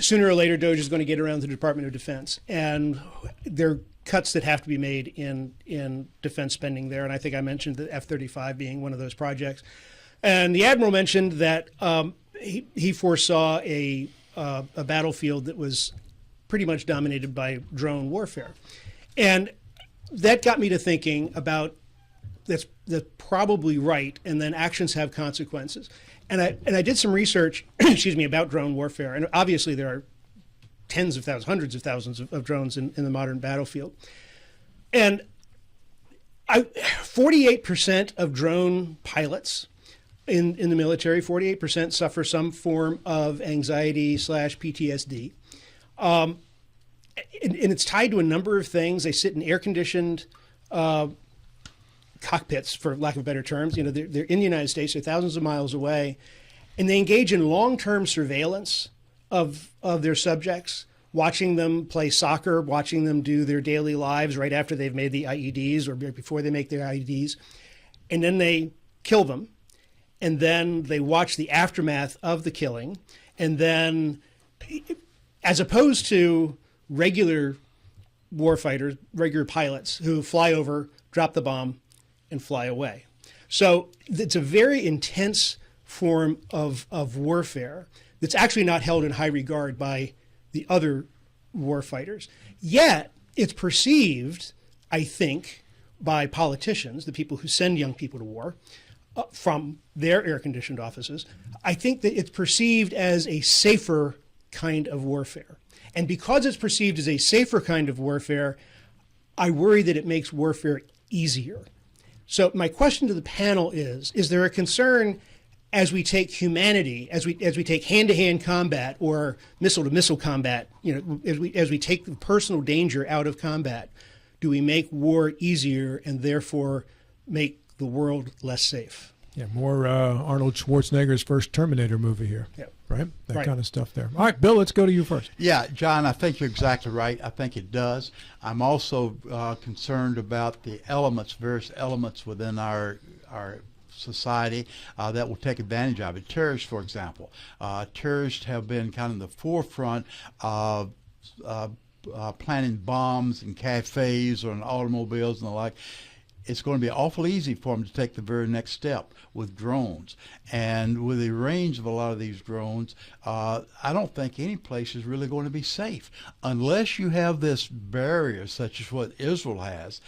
sooner or later Doge is going to get around to the Department of Defense, and there are cuts that have to be made in defense spending there, and I think I mentioned the F-35 being one of those projects. And the Admiral mentioned that he foresaw a battlefield that was pretty much dominated by drone warfare. And that got me to thinking about that's probably right, and then actions have consequences. And I did some research, about drone warfare, and obviously there are tens of thousands, hundreds of thousands of drones in the modern battlefield. And 48% of drone pilots in the military, 48% suffer some form of anxiety/PTSD. And it's tied to a number of things. They sit in air-conditioned cockpits, for lack of better terms. They're in the United States, they're thousands of miles away, and they engage in long-term surveillance of their subjects, watching them play soccer, watching them do their daily lives right after they've made the IEDs or before they make their IEDs, and then they kill them, and then they watch the aftermath of the killing, and then, as opposed to regular warfighters, regular pilots who fly over, drop the bomb, and fly away. So it's a very intense form of warfare that's actually not held in high regard by the other warfighters. Yet it's perceived, I think, by politicians, the people who send young people to war, from their air-conditioned offices, I think that it's perceived as a safer kind of warfare. And because it's perceived as a safer kind of warfare, I worry that it makes warfare easier. So my question to the panel is there a concern as we take humanity, as we take hand-to-hand combat or missile-to-missile combat, as we take the personal danger out of combat, do we make war easier and therefore make the world less safe? Yeah, more Arnold Schwarzenegger's first Terminator movie here. Yeah. Right? That Right. kind of stuff there. All right, Bill, let's go to you first. Yeah, John, I think you're exactly right. I think it does. I'm also concerned about the various elements within our society that will take advantage of it. Terrorists, for example. Terrorists have been kind of the forefront of planting bombs in cafes or in automobiles and the like. it's going to be awful easy for them to take the very next step with drones. And with the range of a lot of these drones, I don't think any place is really going to be safe unless you have this barrier such as what Israel has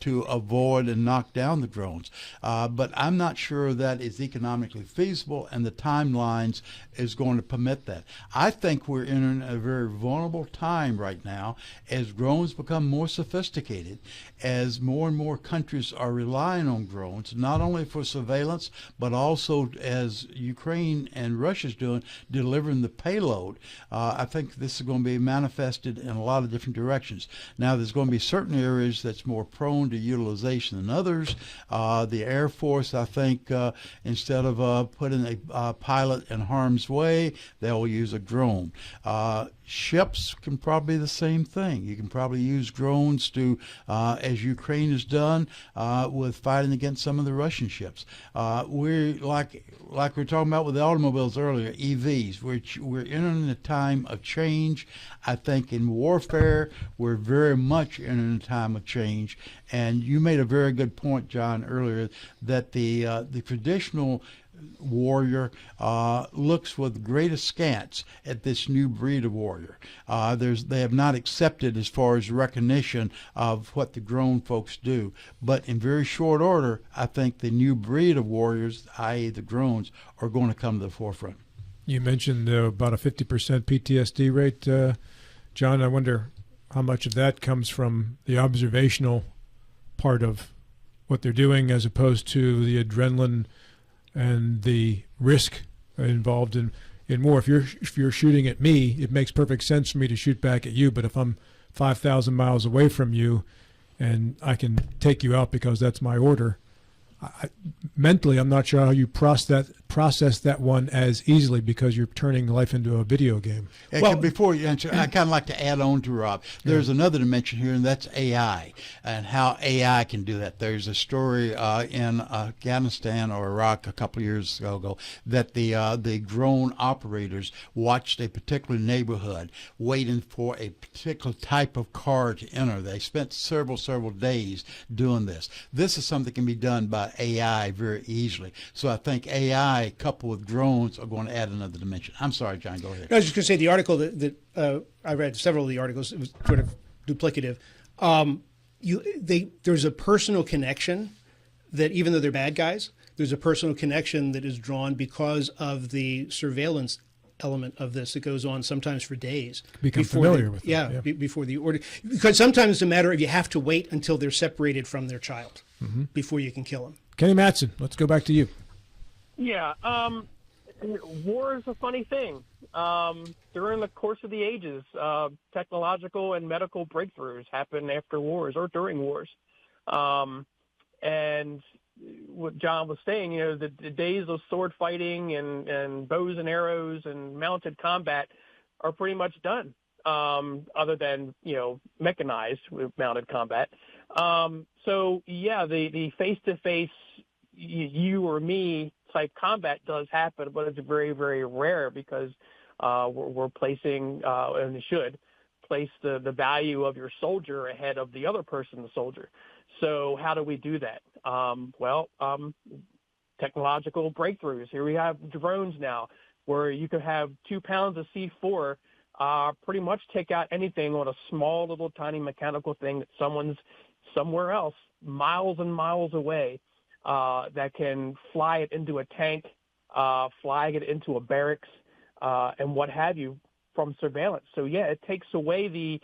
to avoid and knock down the drones. But I'm not sure that is economically feasible, and the timelines is going to permit that. I think we're in a very vulnerable time right now as drones become more sophisticated, as more and more countries are relying on drones, not only for surveillance, but also as Ukraine and Russia's doing, delivering the payload. I think this is going to be manifested in a lot of different directions. Now, there's going to be certain areas that's more prone to utilization than others. The Air Force, I think, instead of putting a pilot in harm's way, they'll use a drone. Ships can probably be the same thing. You can probably use drones to, as Ukraine has done with fighting against some of the Russian ships. We're like we were talking about with the automobiles earlier, EVs. We're entering a time of change. I think in warfare, we're very much entering a time of change. And you made a very good point, John, earlier, that the traditional warrior looks with great askance at this new breed of warrior. They have not accepted as far as recognition of what the drone folks do. But in very short order, I think the new breed of warriors, i.e. the drones, are going to come to the forefront. You mentioned about a 50% PTSD rate, John. I wonder how much of that comes from the observational part of what they're doing as opposed to the adrenaline and the risk involved in war. If you're shooting at me, it makes perfect sense for me to shoot back at you. But if I'm 5,000 miles away from you and I can take you out because that's my order, mentally, I'm not sure how you process that one as easily because you're turning life into a video game. Well, before you answer, I kind of like to add on to Rob. There's another dimension here, and that's AI and how AI can do that. There's a story in Afghanistan or Iraq a couple of years ago that the drone operators watched a particular neighborhood waiting for a particular type of car to enter. They spent several days doing this. This is something that can be done by AI very easily. So I think AI coupled with drones are going to add another dimension. I'm sorry, John, go ahead. I was just going to say the article that I read, several of the articles, it was sort of duplicative. There's a personal connection that even though they're bad guys, there's a personal connection that is drawn because of the surveillance element of this that goes on sometimes for days. Become familiar with them. Before the order. Because sometimes it's a matter of you have to wait until they're separated from their child before you can kill them. Kenny Matson, let's go back to you. Yeah, war is a funny thing. During the course of the ages, technological and medical breakthroughs happen after wars or during wars. And what John was saying, the days of sword fighting and bows and arrows and mounted combat are pretty much done, other than, mechanized with mounted combat. So, yeah, the face-to-face you or me type combat does happen, but it's very, very rare because we're placing, and it should, place the value of your soldier ahead of the other person, the soldier. So how do we do that? Technological breakthroughs. Here we have drones now where you could have 2 pounds of C4 pretty much take out anything on a small little tiny mechanical thing that someone's somewhere else, miles and miles away, that can fly it into a tank, fly it into a barracks, and what have you from surveillance. So, yeah, it takes away the,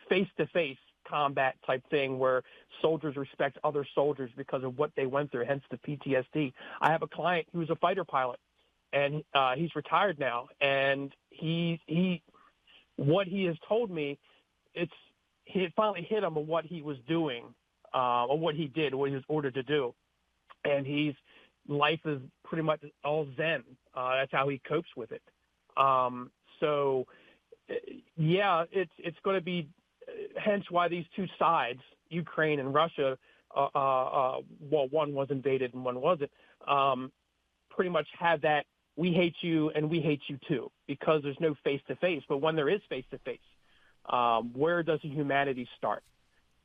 face-to-face combat type thing where soldiers respect other soldiers because of what they went through, hence the PTSD. I have a client who's a fighter pilot, and he's retired now, and what he has told me, it finally hit him of what he was doing, or what he did, what he was ordered to do. And life is pretty much all Zen. That's how he copes with it. So, yeah, it's going to be, hence why these two sides, Ukraine and Russia, one was invaded and one wasn't, pretty much have that we hate you and we hate you too, because there's no face-to-face. But when there is face-to-face, where does the humanity start,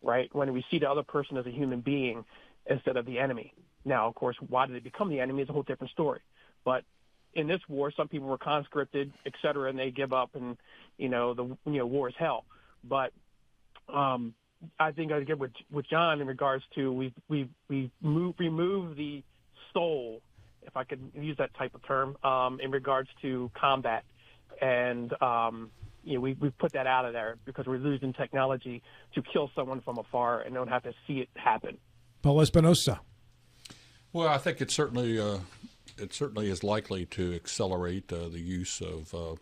right? When we see the other person as a human being instead of the enemy. Now, of course, why did they become the enemy is a whole different story. But in this war, some people were conscripted, et cetera, and they give up, and war is hell. But I think I get with John in regards to we remove the soul, if I could use that type of term, in regards to combat, and we put that out of there because we're losing technology to kill someone from afar and don't have to see it happen. Paul Espinosa. Well, I think it certainly is likely to accelerate the use of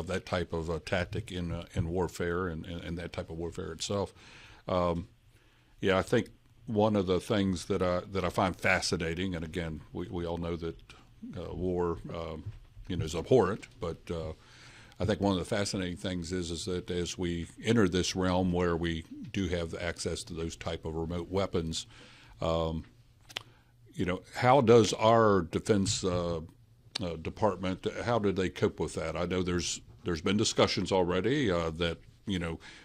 that type of tactic in warfare and that type of warfare itself. I think one of the things that I find fascinating, and again, we all know that war is abhorrent, but I think one of the fascinating things is that as we enter this realm where we do have access to those type of remote weapons, how does our defense department, how did they cope with that? I know there's been discussions already that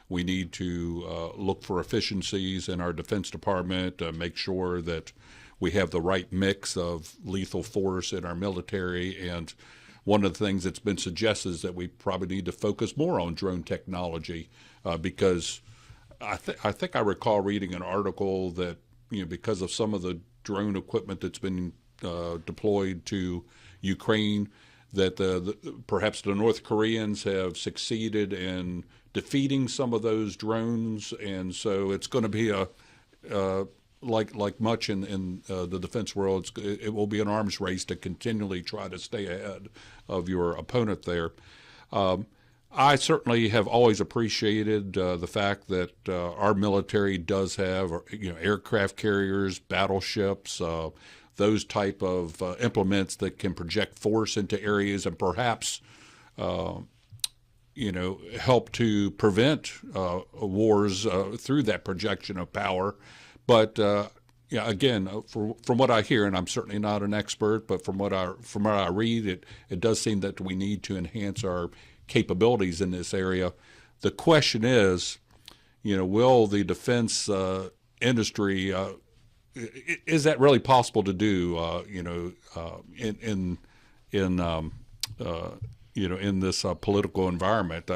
we need to look for efficiencies in our defense department, make sure that we have the right mix of lethal force in our military. And one of the things that's been suggested is that we probably need to focus more on drone technology because I think I recall reading an article that because of some of the drone equipment that's been deployed to Ukraine, that perhaps the North Koreans have succeeded in defeating some of those drones, and so it's going to be like much in the defense world, it will be an arms race to continually try to stay ahead of your opponent there. I certainly have always appreciated the fact that our military does have aircraft carriers, battleships, those type of implements that can project force into areas and perhaps help to prevent wars through that projection of power. But again, from what I hear, and I'm certainly not an expert, but from what I read, it does seem that we need to enhance our capabilities in this area. The question is, will the defense industry is that really possible to do? In this political environment,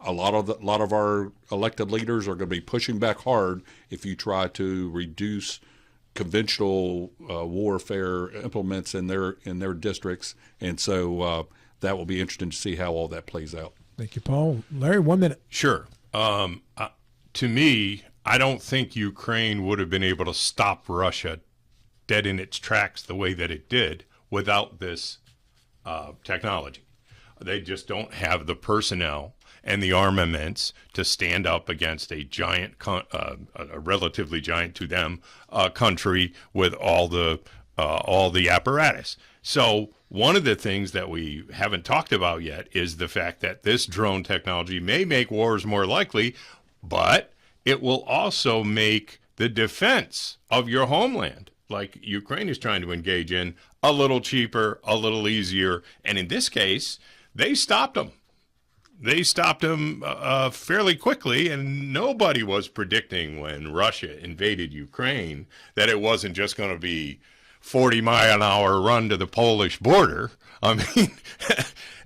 a lot of our elected leaders are going to be pushing back hard if you try to reduce conventional warfare implements in their districts, and so that will be interesting to see how all that plays out. Thank you, Paul. Larry, 1 minute. Sure. To me, I don't think Ukraine would have been able to stop Russia dead in its tracks the way that it did without this technology. They just don't have the personnel and the armaments to stand up against a giant, a relatively giant to them, country with all the apparatus. So one of the things that we haven't talked about yet is the fact that this drone technology may make wars more likely, but it will also make the defense of your homeland, like Ukraine is trying to engage in, a little cheaper, a little easier. And in this case, they stopped them. They stopped them fairly quickly, and nobody was predicting when Russia invaded Ukraine that it wasn't just going to be 40-mile-an-hour run to the Polish border. I mean,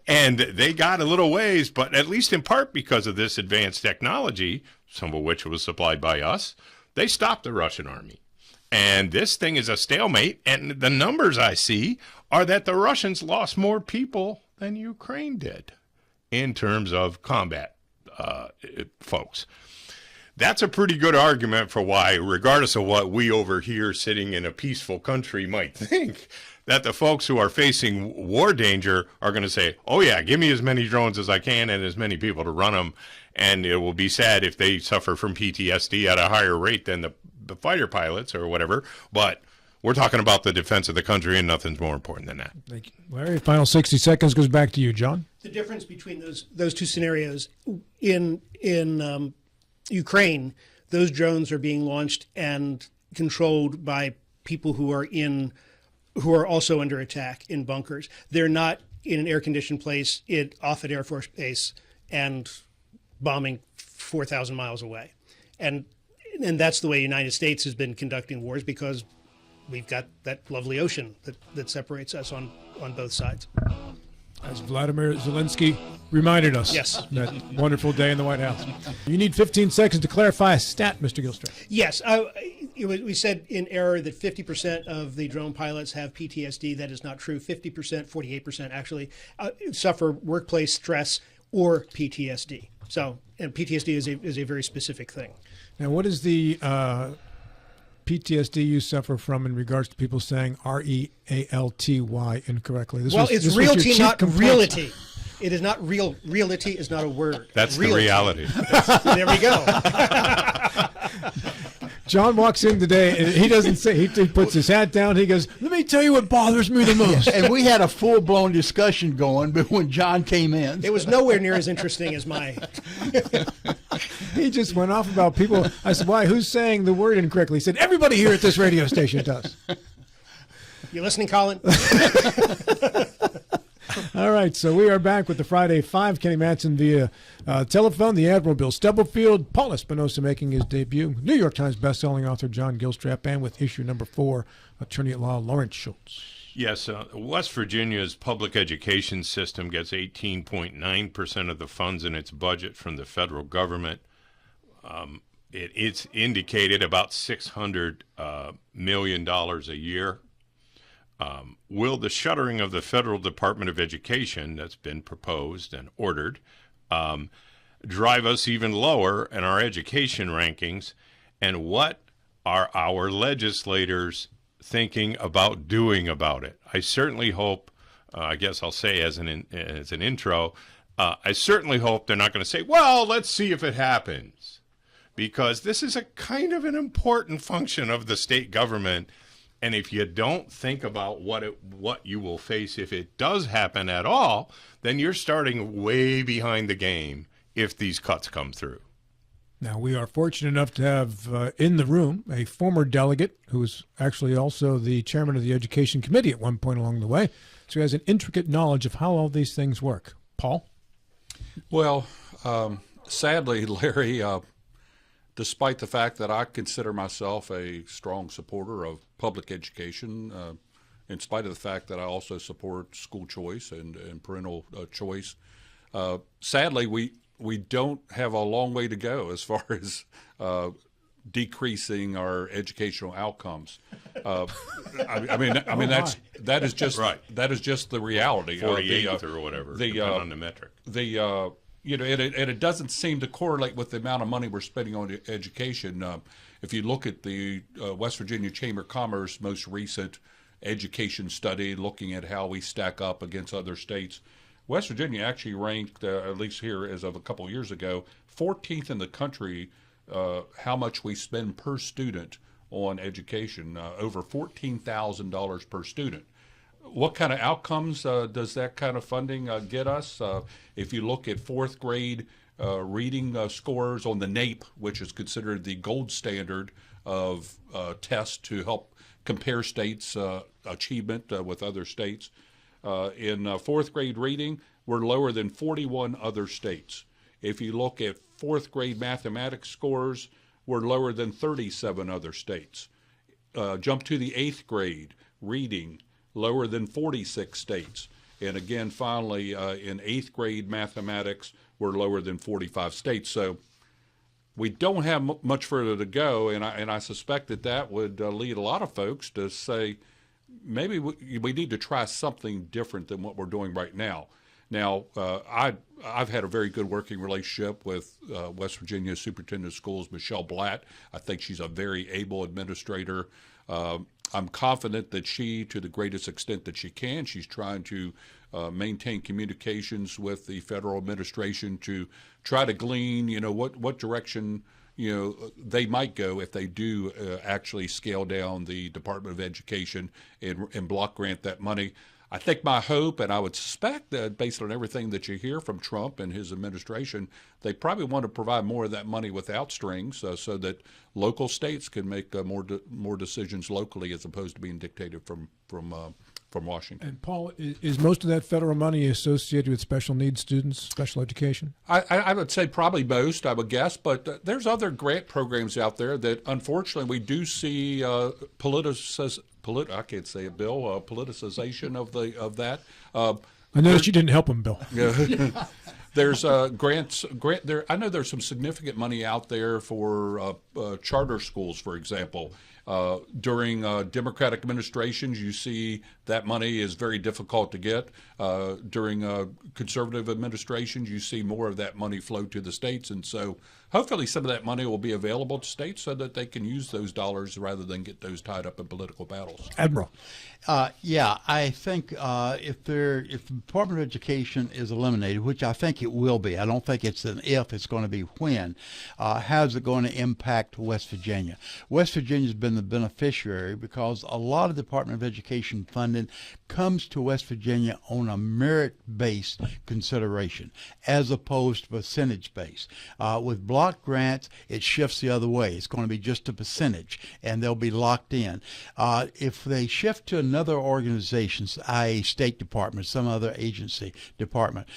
and they got a little ways, but at least in part because of this advanced technology, some of which was supplied by us, they stopped the Russian army. And this thing is a stalemate, and the numbers I see are that the Russians lost more people than Ukraine did in terms of combat folks. That's a pretty good argument for why, regardless of what we over here sitting in a peaceful country might think, that the folks who are facing war danger are going to say, oh yeah, give me as many drones as I can and as many people to run them. And it will be sad if they suffer from PTSD at a higher rate than the fighter pilots or whatever. But we're talking about the defense of the country, and nothing's more important than that. Thank you, Larry. Final 60 seconds goes back to you, John. The difference between those two scenarios in Ukraine, those drones are being launched and controlled by people who are also under attack in bunkers. They're not in an air-conditioned place off at Air Force Base and bombing 4,000 miles away. And that's the way the United States has been conducting wars, because we've got that lovely ocean that separates us on both sides. As Vladimir Zelensky reminded us. Yes. That wonderful day in the White House. You need 15 seconds to clarify a stat, Mr. Gilstrap. Yes. We said in error that 50% of the drone pilots have PTSD. That is not true. 50%, 48% actually suffer workplace stress or PTSD. So, and PTSD is a very specific thing. Now, what is the PTSD you suffer from in regards to people saying R-E-A-L-T-Y incorrectly? It's realty, not reality. It is not real. Reality is not a word. That's realty. the reality. There we go. John walks in today, and he doesn't say, he puts his hat down. He goes, let me tell you what bothers me the most. And we had a full-blown discussion going, but when John came in. It was nowhere near as interesting as my. He just went off about people. I said, why? Who's saying the word incorrectly? He said, everybody here at this radio station does. You listening, Colin? All right, so we are back with the Friday Five. Kenny Matson via telephone. The Admiral Bill Stubblefield. Paul Espinosa making his debut. New York Times bestselling author John Gilstrap, and with issue number 4, attorney at law Lawrence Schultz. Yes, West Virginia's public education system gets 18.9% of the funds in its budget from the federal government. It's indicated about $600 million a year. Will the shuttering of the Federal Department of Education that's been proposed and ordered drive us even lower in our education rankings? And what are our legislators thinking about doing about it? I certainly hope, I guess I'll say as an intro, I certainly hope they're not going to say, well, let's see if it happens. Because this is a kind of an important function of the state government. And if you don't think about what you will face if it does happen at all, then you're starting way behind the game if these cuts come through. Now, we are fortunate enough to have in the room a former delegate who was actually also the chairman of the Education Committee at one point along the way. So he has an intricate knowledge of how all these things work. Paul? Well, sadly, Larry, despite the fact that I consider myself a strong supporter of public education, in spite of the fact that I also support school choice and parental choice, sadly, we don't have a long way to go as far as decreasing our educational outcomes. I mean that is just right. That is just the reality. 48th or whatever, depending on the metric. And it doesn't seem to correlate with the amount of money we're spending on education. If you look at the West Virginia Chamber of Commerce most recent education study, looking at how we stack up against other states, West Virginia actually ranked, at least here as of a couple of years ago, 14th in the country how much we spend per student on education, over $14,000 per student. What kind of outcomes does that kind of funding get us? If you look at fourth grade reading scores on the NAEP, which is considered the gold standard of test to help compare states' achievement with other states, in fourth grade reading, we're lower than 41 other states. If you look at fourth grade mathematics scores, we're lower than 37 other states. Jump to the eighth grade reading, lower than 46 states. And again, finally, in eighth grade mathematics, we're lower than 45 states. So we don't have much further to go, and I suspect that would lead a lot of folks to say, maybe we need to try something different than what we're doing right now. Now, I've had a very good working relationship with West Virginia Superintendent of Schools, Michelle Blatt. I think she's a very able administrator. I'm confident that she, to the greatest extent that she can, she's trying to maintain communications with the federal administration to try to glean, what direction, they might go if they do actually scale down the Department of Education and block grant that money. I think my hope, and I would suspect that based on everything that you hear from Trump and his administration, they probably want to provide more of that money without strings so that local states can make more decisions locally as opposed to being dictated from from Washington. And Paul, is most of that federal money associated with special needs students, special education? I would say probably most, I would guess, but there's other grant programs out there that unfortunately we do see I can't say it, Bill, politicization of that. I noticed you didn't help him, Bill. Yeah. There's grants. I know there's some significant money out there for charter schools, for example. During Democratic administrations, you see that money is very difficult to get. During conservative administrations, you see more of that money flow to the states. And so hopefully some of that money will be available to states so that they can use those dollars rather than get those tied up in political battles. Admiral. Yeah, I think if the Department of Education is eliminated, which I think it will be, I don't think it's an if, it's going to be when, how's it going to impact West Virginia? West Virginia's been the beneficiary because a lot of Department of Education funding comes to West Virginia on a merit-based consideration as opposed to percentage-based. With block grants, it shifts the other way. It's going to be just a percentage, and they'll be locked in. If they shift to another organization, i.e. State Department, some other agency department,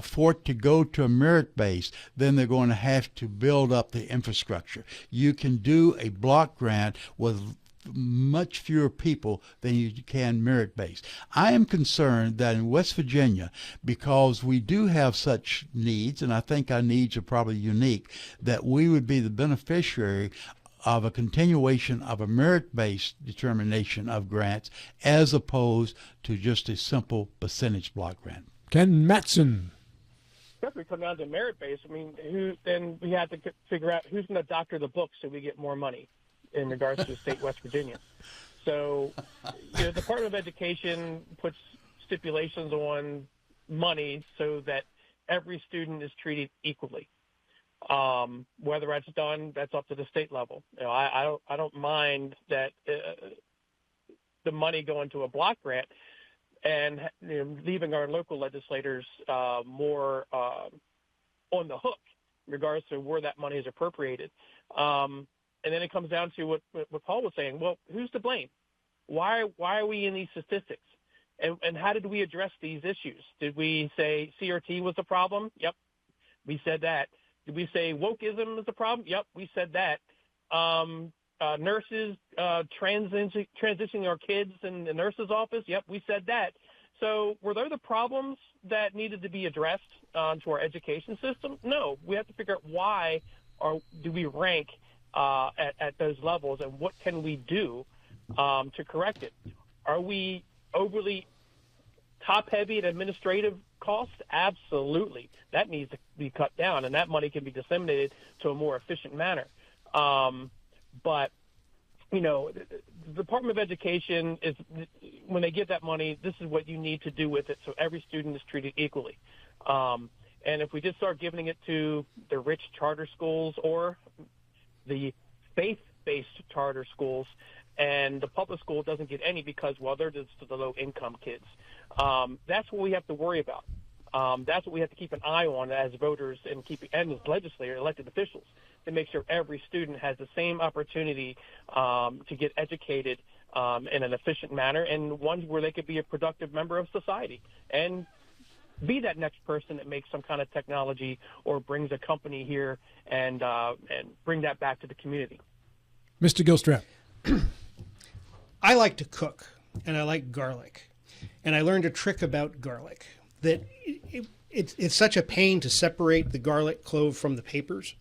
for it to go to a merit base, then they're going to have to build up the infrastructure. You can do a block grant with much fewer people than you can merit-based. I am concerned that in West Virginia, because we do have such needs, and I think our needs are probably unique, that we would be the beneficiary of a continuation of a merit-based determination of grants as opposed to just a simple percentage block grant. Ken Matson. If we come down to merit base, I mean, then we have to figure out who's going to doctor the books so we get more money in regards to state West Virginia. So, the Department of Education puts stipulations on money so that every student is treated equally. Whether that's done, that's up to the state level. I don't mind that the money going to a block grant and leaving our local legislators more on the hook in regards to where that money is appropriated. And then it comes down to what Paul was saying. Well, who's to blame? Why are we in these statistics? And how did we address these issues? Did we say CRT was the problem? Yep, we said that. Did we say wokeism is the problem? Yep, we said that. Nurses transitioning our kids in the nurse's office? Yep, we said that. So were there the problems that needed to be addressed to our education system? No, we have to figure out why do we rank at those levels, and what can we do to correct it? Are we overly top-heavy in administrative costs? Absolutely. That needs to be cut down, and that money can be disseminated to a more efficient manner. But, the Department of Education is, when they get that money, this is what you need to do with it so every student is treated equally. And if we just start giving it to the rich charter schools or the faith-based charter schools, and the public school doesn't get any because, well, they're just the low-income kids. That's what we have to worry about. That's what we have to keep an eye on as voters and as legislators, elected officials, to make sure every student has the same opportunity to get educated in an efficient manner, and ones where they could be a productive member of society and be that next person that makes some kind of technology or brings a company here and bring that back to the community. Mr. Gilstrap. I like to cook, and I like garlic. And I learned a trick about garlic, that it's such a pain to separate the garlic clove from the papers.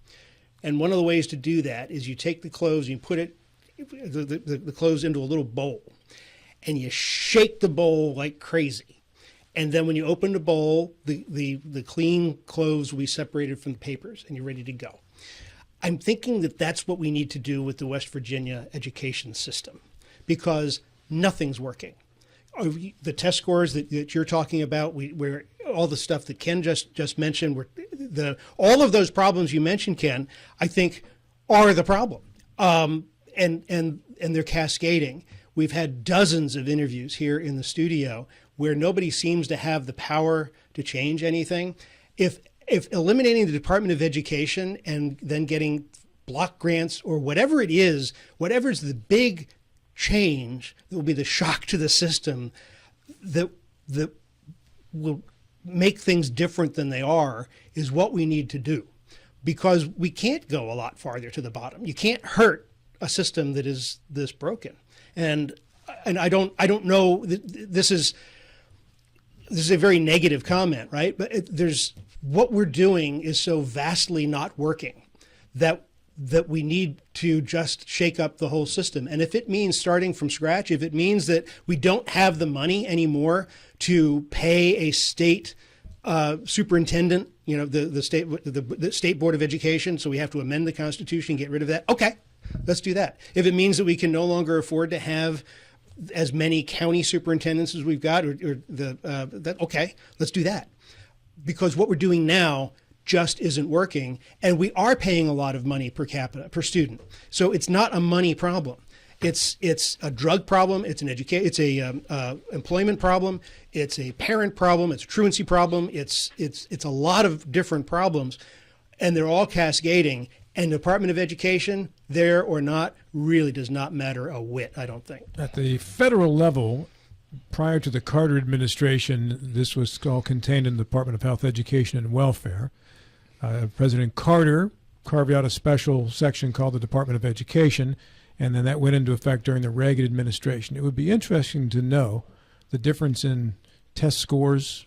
And one of the ways to do that is you take the cloves and you put the cloves into a little bowl, and you shake the bowl like crazy. And then when you open the bowl, the clean cloves will be separated from the papers, and you're ready to go. I'm thinking that that's what we need to do with the West Virginia education system, because nothing's working. The test scores that you're talking about, where all the stuff that Ken just mentioned, all of those problems you mentioned, Ken, I think are the problem, and they're cascading. We've had dozens of interviews here in the studio where nobody seems to have the power to change anything. If eliminating the Department of Education and then getting block grants or whatever it is, whatever's the big change that will be the shock to the system, that will make things different than they are is what we need to do, because we can't go a lot farther to the bottom. You can't hurt a system that is this broken. And I don't know. This is a very negative comment, right? But what we're doing is so vastly not working that we need to just shake up the whole system. And if it means starting from scratch, if it means that we don't have the money anymore to pay a state superintendent, the state board of education, so we have to amend the Constitution, get rid of that. Okay, let's do that. If it means that we can no longer afford to have as many county superintendents as we've got, okay, let's do that. Because what we're doing now just isn't working, and we are paying a lot of money per capita, per student. So it's not a money problem. It's a drug problem. It's a employment problem. It's a parent problem. It's a truancy problem. It's a lot of different problems, and they're all cascading. And the Department of Education, there or not, really does not matter a whit, I don't think. At the federal level, prior to the Carter administration, this was all contained in the Department of Health, Education, and Welfare. President Carter carved out a special section called the Department of Education, and then that went into effect during the Reagan administration. It would be interesting to know the difference in test scores,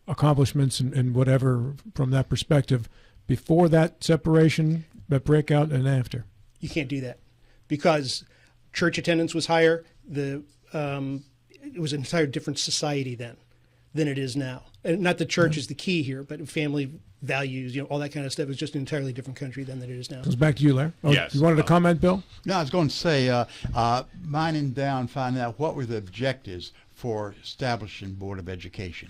accomplishments, and whatever from that perspective before that separation, that breakout, and after. You can't do that because church attendance was higher. It was an entire different society then than it is now. And not that church is the key here, but family values, all that kind of stuff. It was just an entirely different country than it is now. Goes back to you, Larry. Yes. You wanted to comment, Bill? No, I was going to say, mining down, finding out what were the objectives for establishing Board of Education.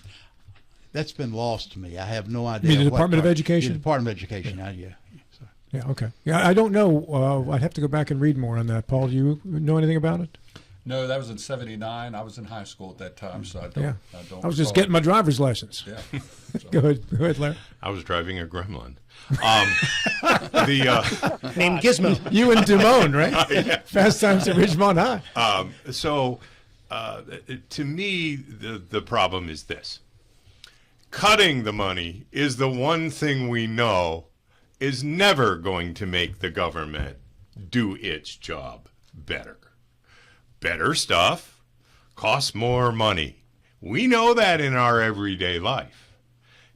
That's been lost to me. I have no idea. You mean the Department of Education? The Department of Education, yeah. So. Yeah, okay. Yeah, I don't know. I'd have to go back and read more on that. Paul, do you know anything about it? No, that was in *79. I was in high school at that time, so I don't. Yeah. I was just getting my driver's license. Yeah. So. Go ahead, Larry. I was driving a Gremlin. Named Gizmo. You and Dumone, right? Yeah. Fast Times at Ridgemont High. To me, the problem is this. Cutting the money is the one thing we know is never going to make the government do its job better. Better stuff costs more money. We know that in our everyday life.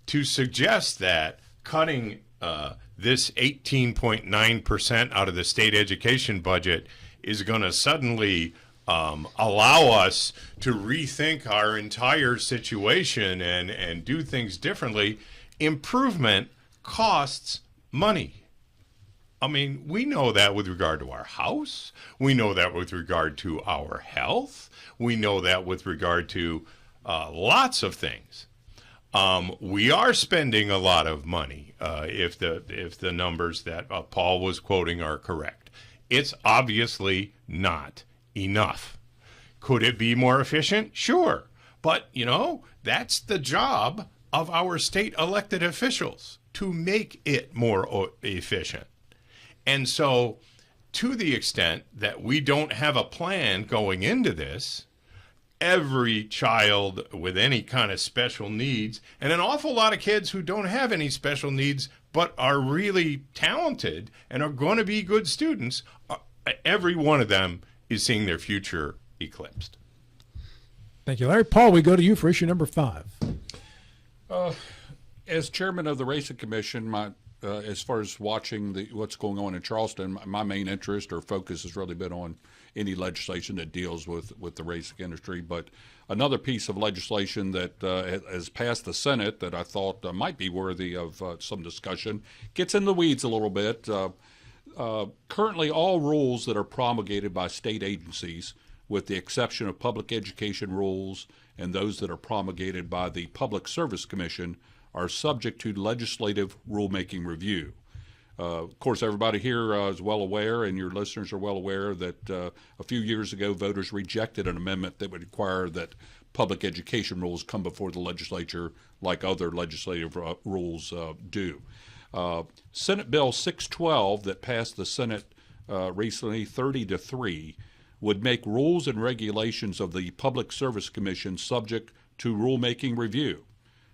To suggest that cutting this 18.9% out of the state education budget is going to suddenly allow us to rethink our entire situation and do things differently, improvement costs money. I mean, we know that with regard to our house. We know that with regard to our health. We know that with regard to lots of things. We are spending a lot of money if the numbers that Paul was quoting are correct. It's obviously not enough. Could it be more efficient? Sure. But, that's the job of our state elected officials, to make it more efficient. And so, to the extent that we don't have a plan going into this, every child with any kind of special needs, and an awful lot of kids who don't have any special needs but are really talented and are going to be good students, every one of them is seeing their future eclipsed. Thank you, Larry. Paul, we go to you for issue number 5. As chairman of the Racing Commission, as far as watching what's going on in Charleston, my main interest or focus has really been on any legislation that deals with the racing industry. But another piece of legislation that has passed the Senate that I thought might be worthy of some discussion gets in the weeds a little bit. Currently, all rules that are promulgated by state agencies, with the exception of public education rules and those that are promulgated by the Public Service Commission, are subject to legislative rulemaking review. Of course, everybody here is well aware, and your listeners are well aware, that a few years ago voters rejected an amendment that would require that public education rules come before the legislature like other legislative rules do. Senate Bill 612 that passed the Senate recently, 30-3, would make rules and regulations of the Public Service Commission subject to rulemaking review.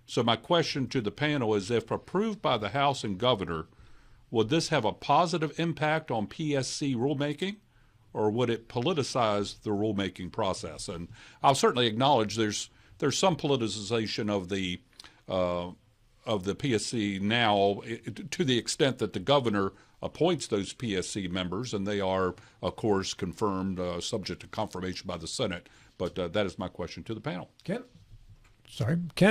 So my question to the panel is, if approved by the House and Governor, would this have a positive impact on PSC rulemaking, or would it politicize the rulemaking process? And I'll certainly acknowledge there's some politicization of the PSC now, to the extent that the governor appoints those PSC members, and they are, of course, confirmed, subject to confirmation by the Senate. But that is my question to the panel. Ken,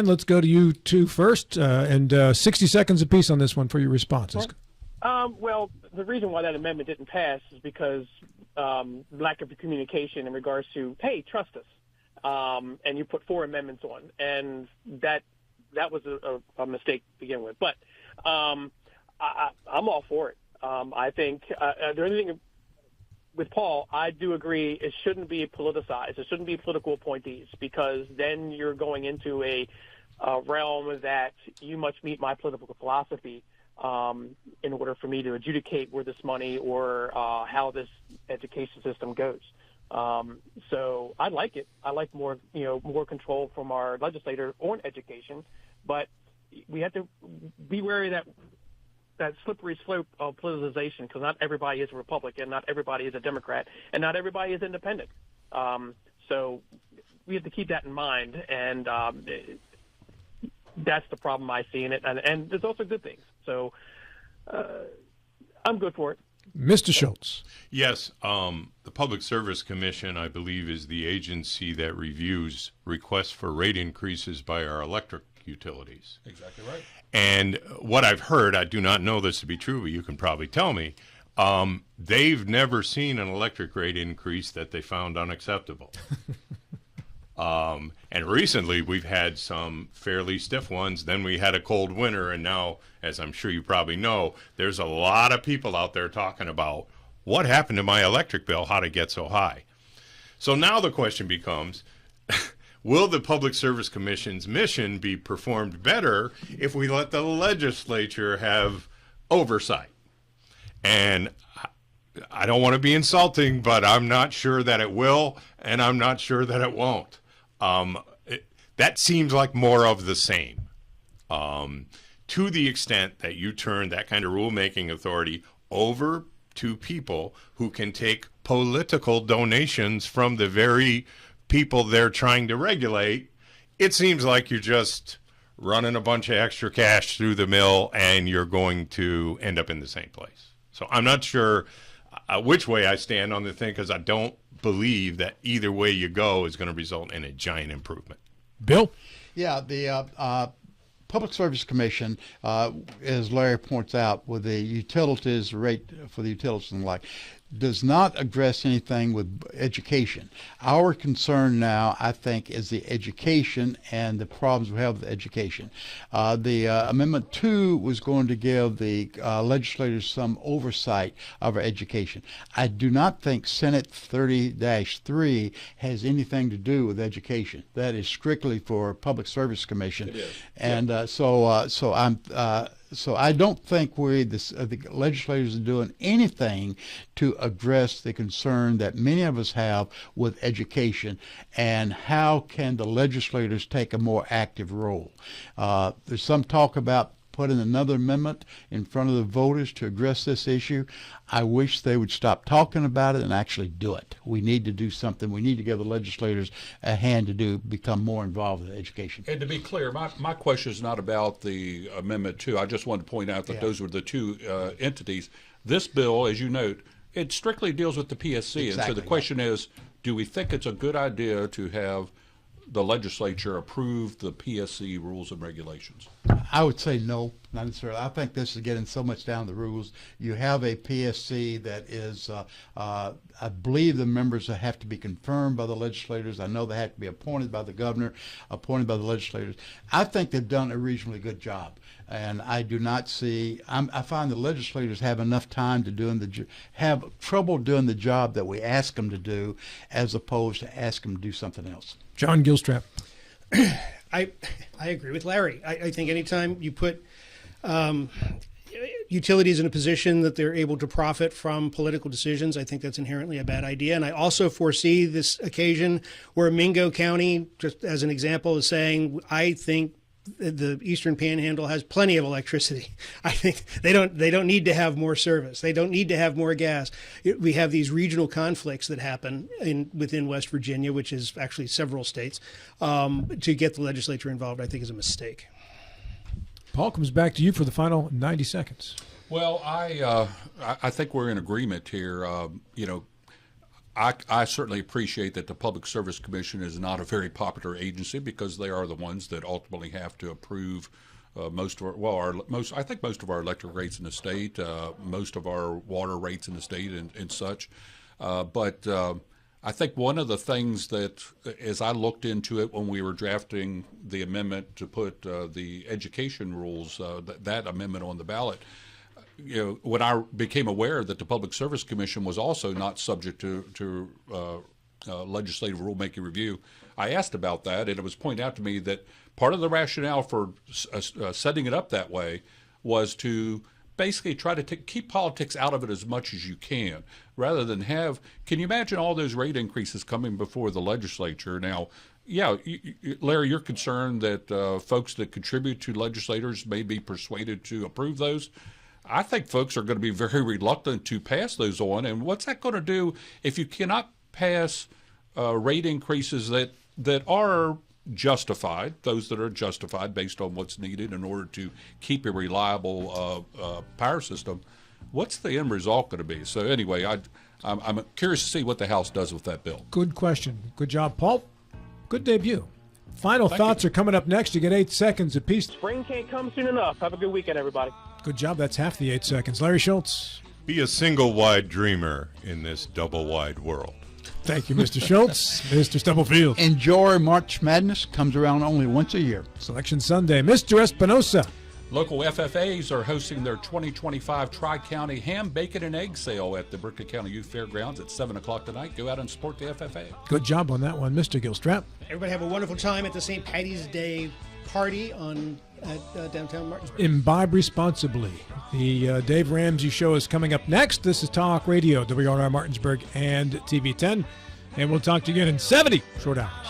let's go to you two first, and 60 seconds apiece on this one for your responses. Well, the reason why that amendment didn't pass is because lack of communication in regards to, hey, trust us. And you put 4 amendments on, and that was a mistake to begin with. But I'm all for it. I think the only thing with Paul, I do agree it shouldn't be politicized. It shouldn't be political appointees, because then you're going into a realm that you must meet my political philosophy in order for me to adjudicate where this money or how this education system goes. So I like it. I like more control from our legislator on education, but we have to be wary of that slippery slope of politicization, because not everybody is a Republican, not everybody is a Democrat, and not everybody is independent. So we have to keep that in mind, and that's the problem I see in it. And there's also good things. So I'm good for it. Mr. Schultz. Yes, the Public Service Commission, I believe, is the agency that reviews requests for rate increases by our electric utilities. Exactly right. And what I've heard, I do not know this to be true, but you can probably tell me, they've never seen an electric rate increase that they found unacceptable. And recently we've had some fairly stiff ones. Then we had a cold winter, and now, as I'm sure you probably know, there's a lot of people out there talking about what happened to my electric bill, how to get so high. So now the question becomes, will the Public Service Commission's mission be performed better if we let the legislature have oversight? And I don't want to be insulting, but I'm not sure that it will, and I'm not sure that it won't. That seems like more of the same. To the extent that you turn that kind of rulemaking authority over to people who can take political donations from the very people they're trying to regulate, it seems like you're just running a bunch of extra cash through the mill, and you're going to end up in the same place. So I'm not sure which way I stand on the thing, because I don't believe that either way you go is going to result in a giant improvement. Bill? Yeah, the Public Service Commission, as Larry points out, with the utilities rate for the utilities and the like, does not address anything with education. Our concern now, I think, is the education and the problems we have with education. The Amendment 2 was going to give the legislators some oversight of our education. I do not think Senate 30-3 has anything to do with education. That is strictly for Public Service Commission. It is. And so I don't think the legislators are doing anything to address the concern that many of us have with education, and how can the legislators take a more active role. There's some talk about putting another amendment in front of the voters to address this issue. I wish they would stop talking about it and actually do it. We need to do something. We need to give the legislators a hand to become more involved in education. And to be clear, my question is not about the Amendment 2. I just wanted to point out that those were the two entities. This bill, as you note, it strictly deals with the PSC. And so the question is, do we think it's a good idea to have the legislature approve the PSC rules and regulations? I would say no, not necessarily. I think this is getting so much down the rules. You have a PSC that is, I believe the members have to be confirmed by the legislators. I know they have to be appointed by the governor, appointed by the legislators. I think they've done a reasonably good job. And I do not see, I find the legislators have enough time to have trouble doing the job that we ask them to do, as opposed to ask them to do something else. John Gilstrap. I agree with Larry. I think anytime you put utilities in a position that they're able to profit from political decisions, I think that's inherently a bad idea. And I also foresee this occasion where Mingo County, just as an example, is saying, I think the Eastern Panhandle has plenty of electricity. I think they don't need to have more service. They don't need to have more gas. We have these regional conflicts that happen within West Virginia, which is actually several states. To get the legislature involved, I think, is a mistake. Paul, comes back to you for the final 90 seconds. Well, I think we're in agreement here. I certainly appreciate that the Public Service Commission is not a very popular agency because they are the ones that ultimately have to approve most of our electric rates in the state, most of our water rates in the state, and such. But I think one of the things that, as I looked into it when we were drafting the amendment to put the education rules, that amendment on the ballot, when I became aware that the Public Service Commission was also not subject to legislative rulemaking review, I asked about that, and it was pointed out to me that part of the rationale for setting it up that way was to basically try to keep politics out of it as much as you can, rather than can you imagine all those rate increases coming before the legislature? Now, yeah, Larry, you're concerned that folks that contribute to legislators may be persuaded to approve those. I think folks are going to be very reluctant to pass those on. And what's that going to do if you cannot pass rate increases that are justified, those that are justified based on what's needed in order to keep a reliable power system? What's the end result going to be? So anyway, I'm curious to see what the House does with that bill. Good question. Good job, Paul. Good debut. Final thoughts are coming up next. You get 8 seconds apiece. Spring can't come soon enough. Have a good weekend, everybody. Good job. That's half the 8 seconds. Larry Schultz. Be a single-wide dreamer in this double-wide world. Thank you, Mr. Schultz. Mr. Stubblefield. Enjoy March Madness. Comes around only once a year. Selection Sunday. Mr. Espinosa. Local FFAs are hosting their 2025 Tri-County Ham, Bacon, and Egg Sale at the Berkeley County Youth Fairgrounds at 7 o'clock tonight. Go out and support the FFA. Good job on that one, Mr. Gilstrap. Everybody have a wonderful time at the St. Patty's Day party at downtown Martinsburg. Imbibe responsibly. The Dave Ramsey Show is coming up next. This is Talk Radio, WRR Martinsburg and TV 10. And we'll talk to you again in 70 short hours.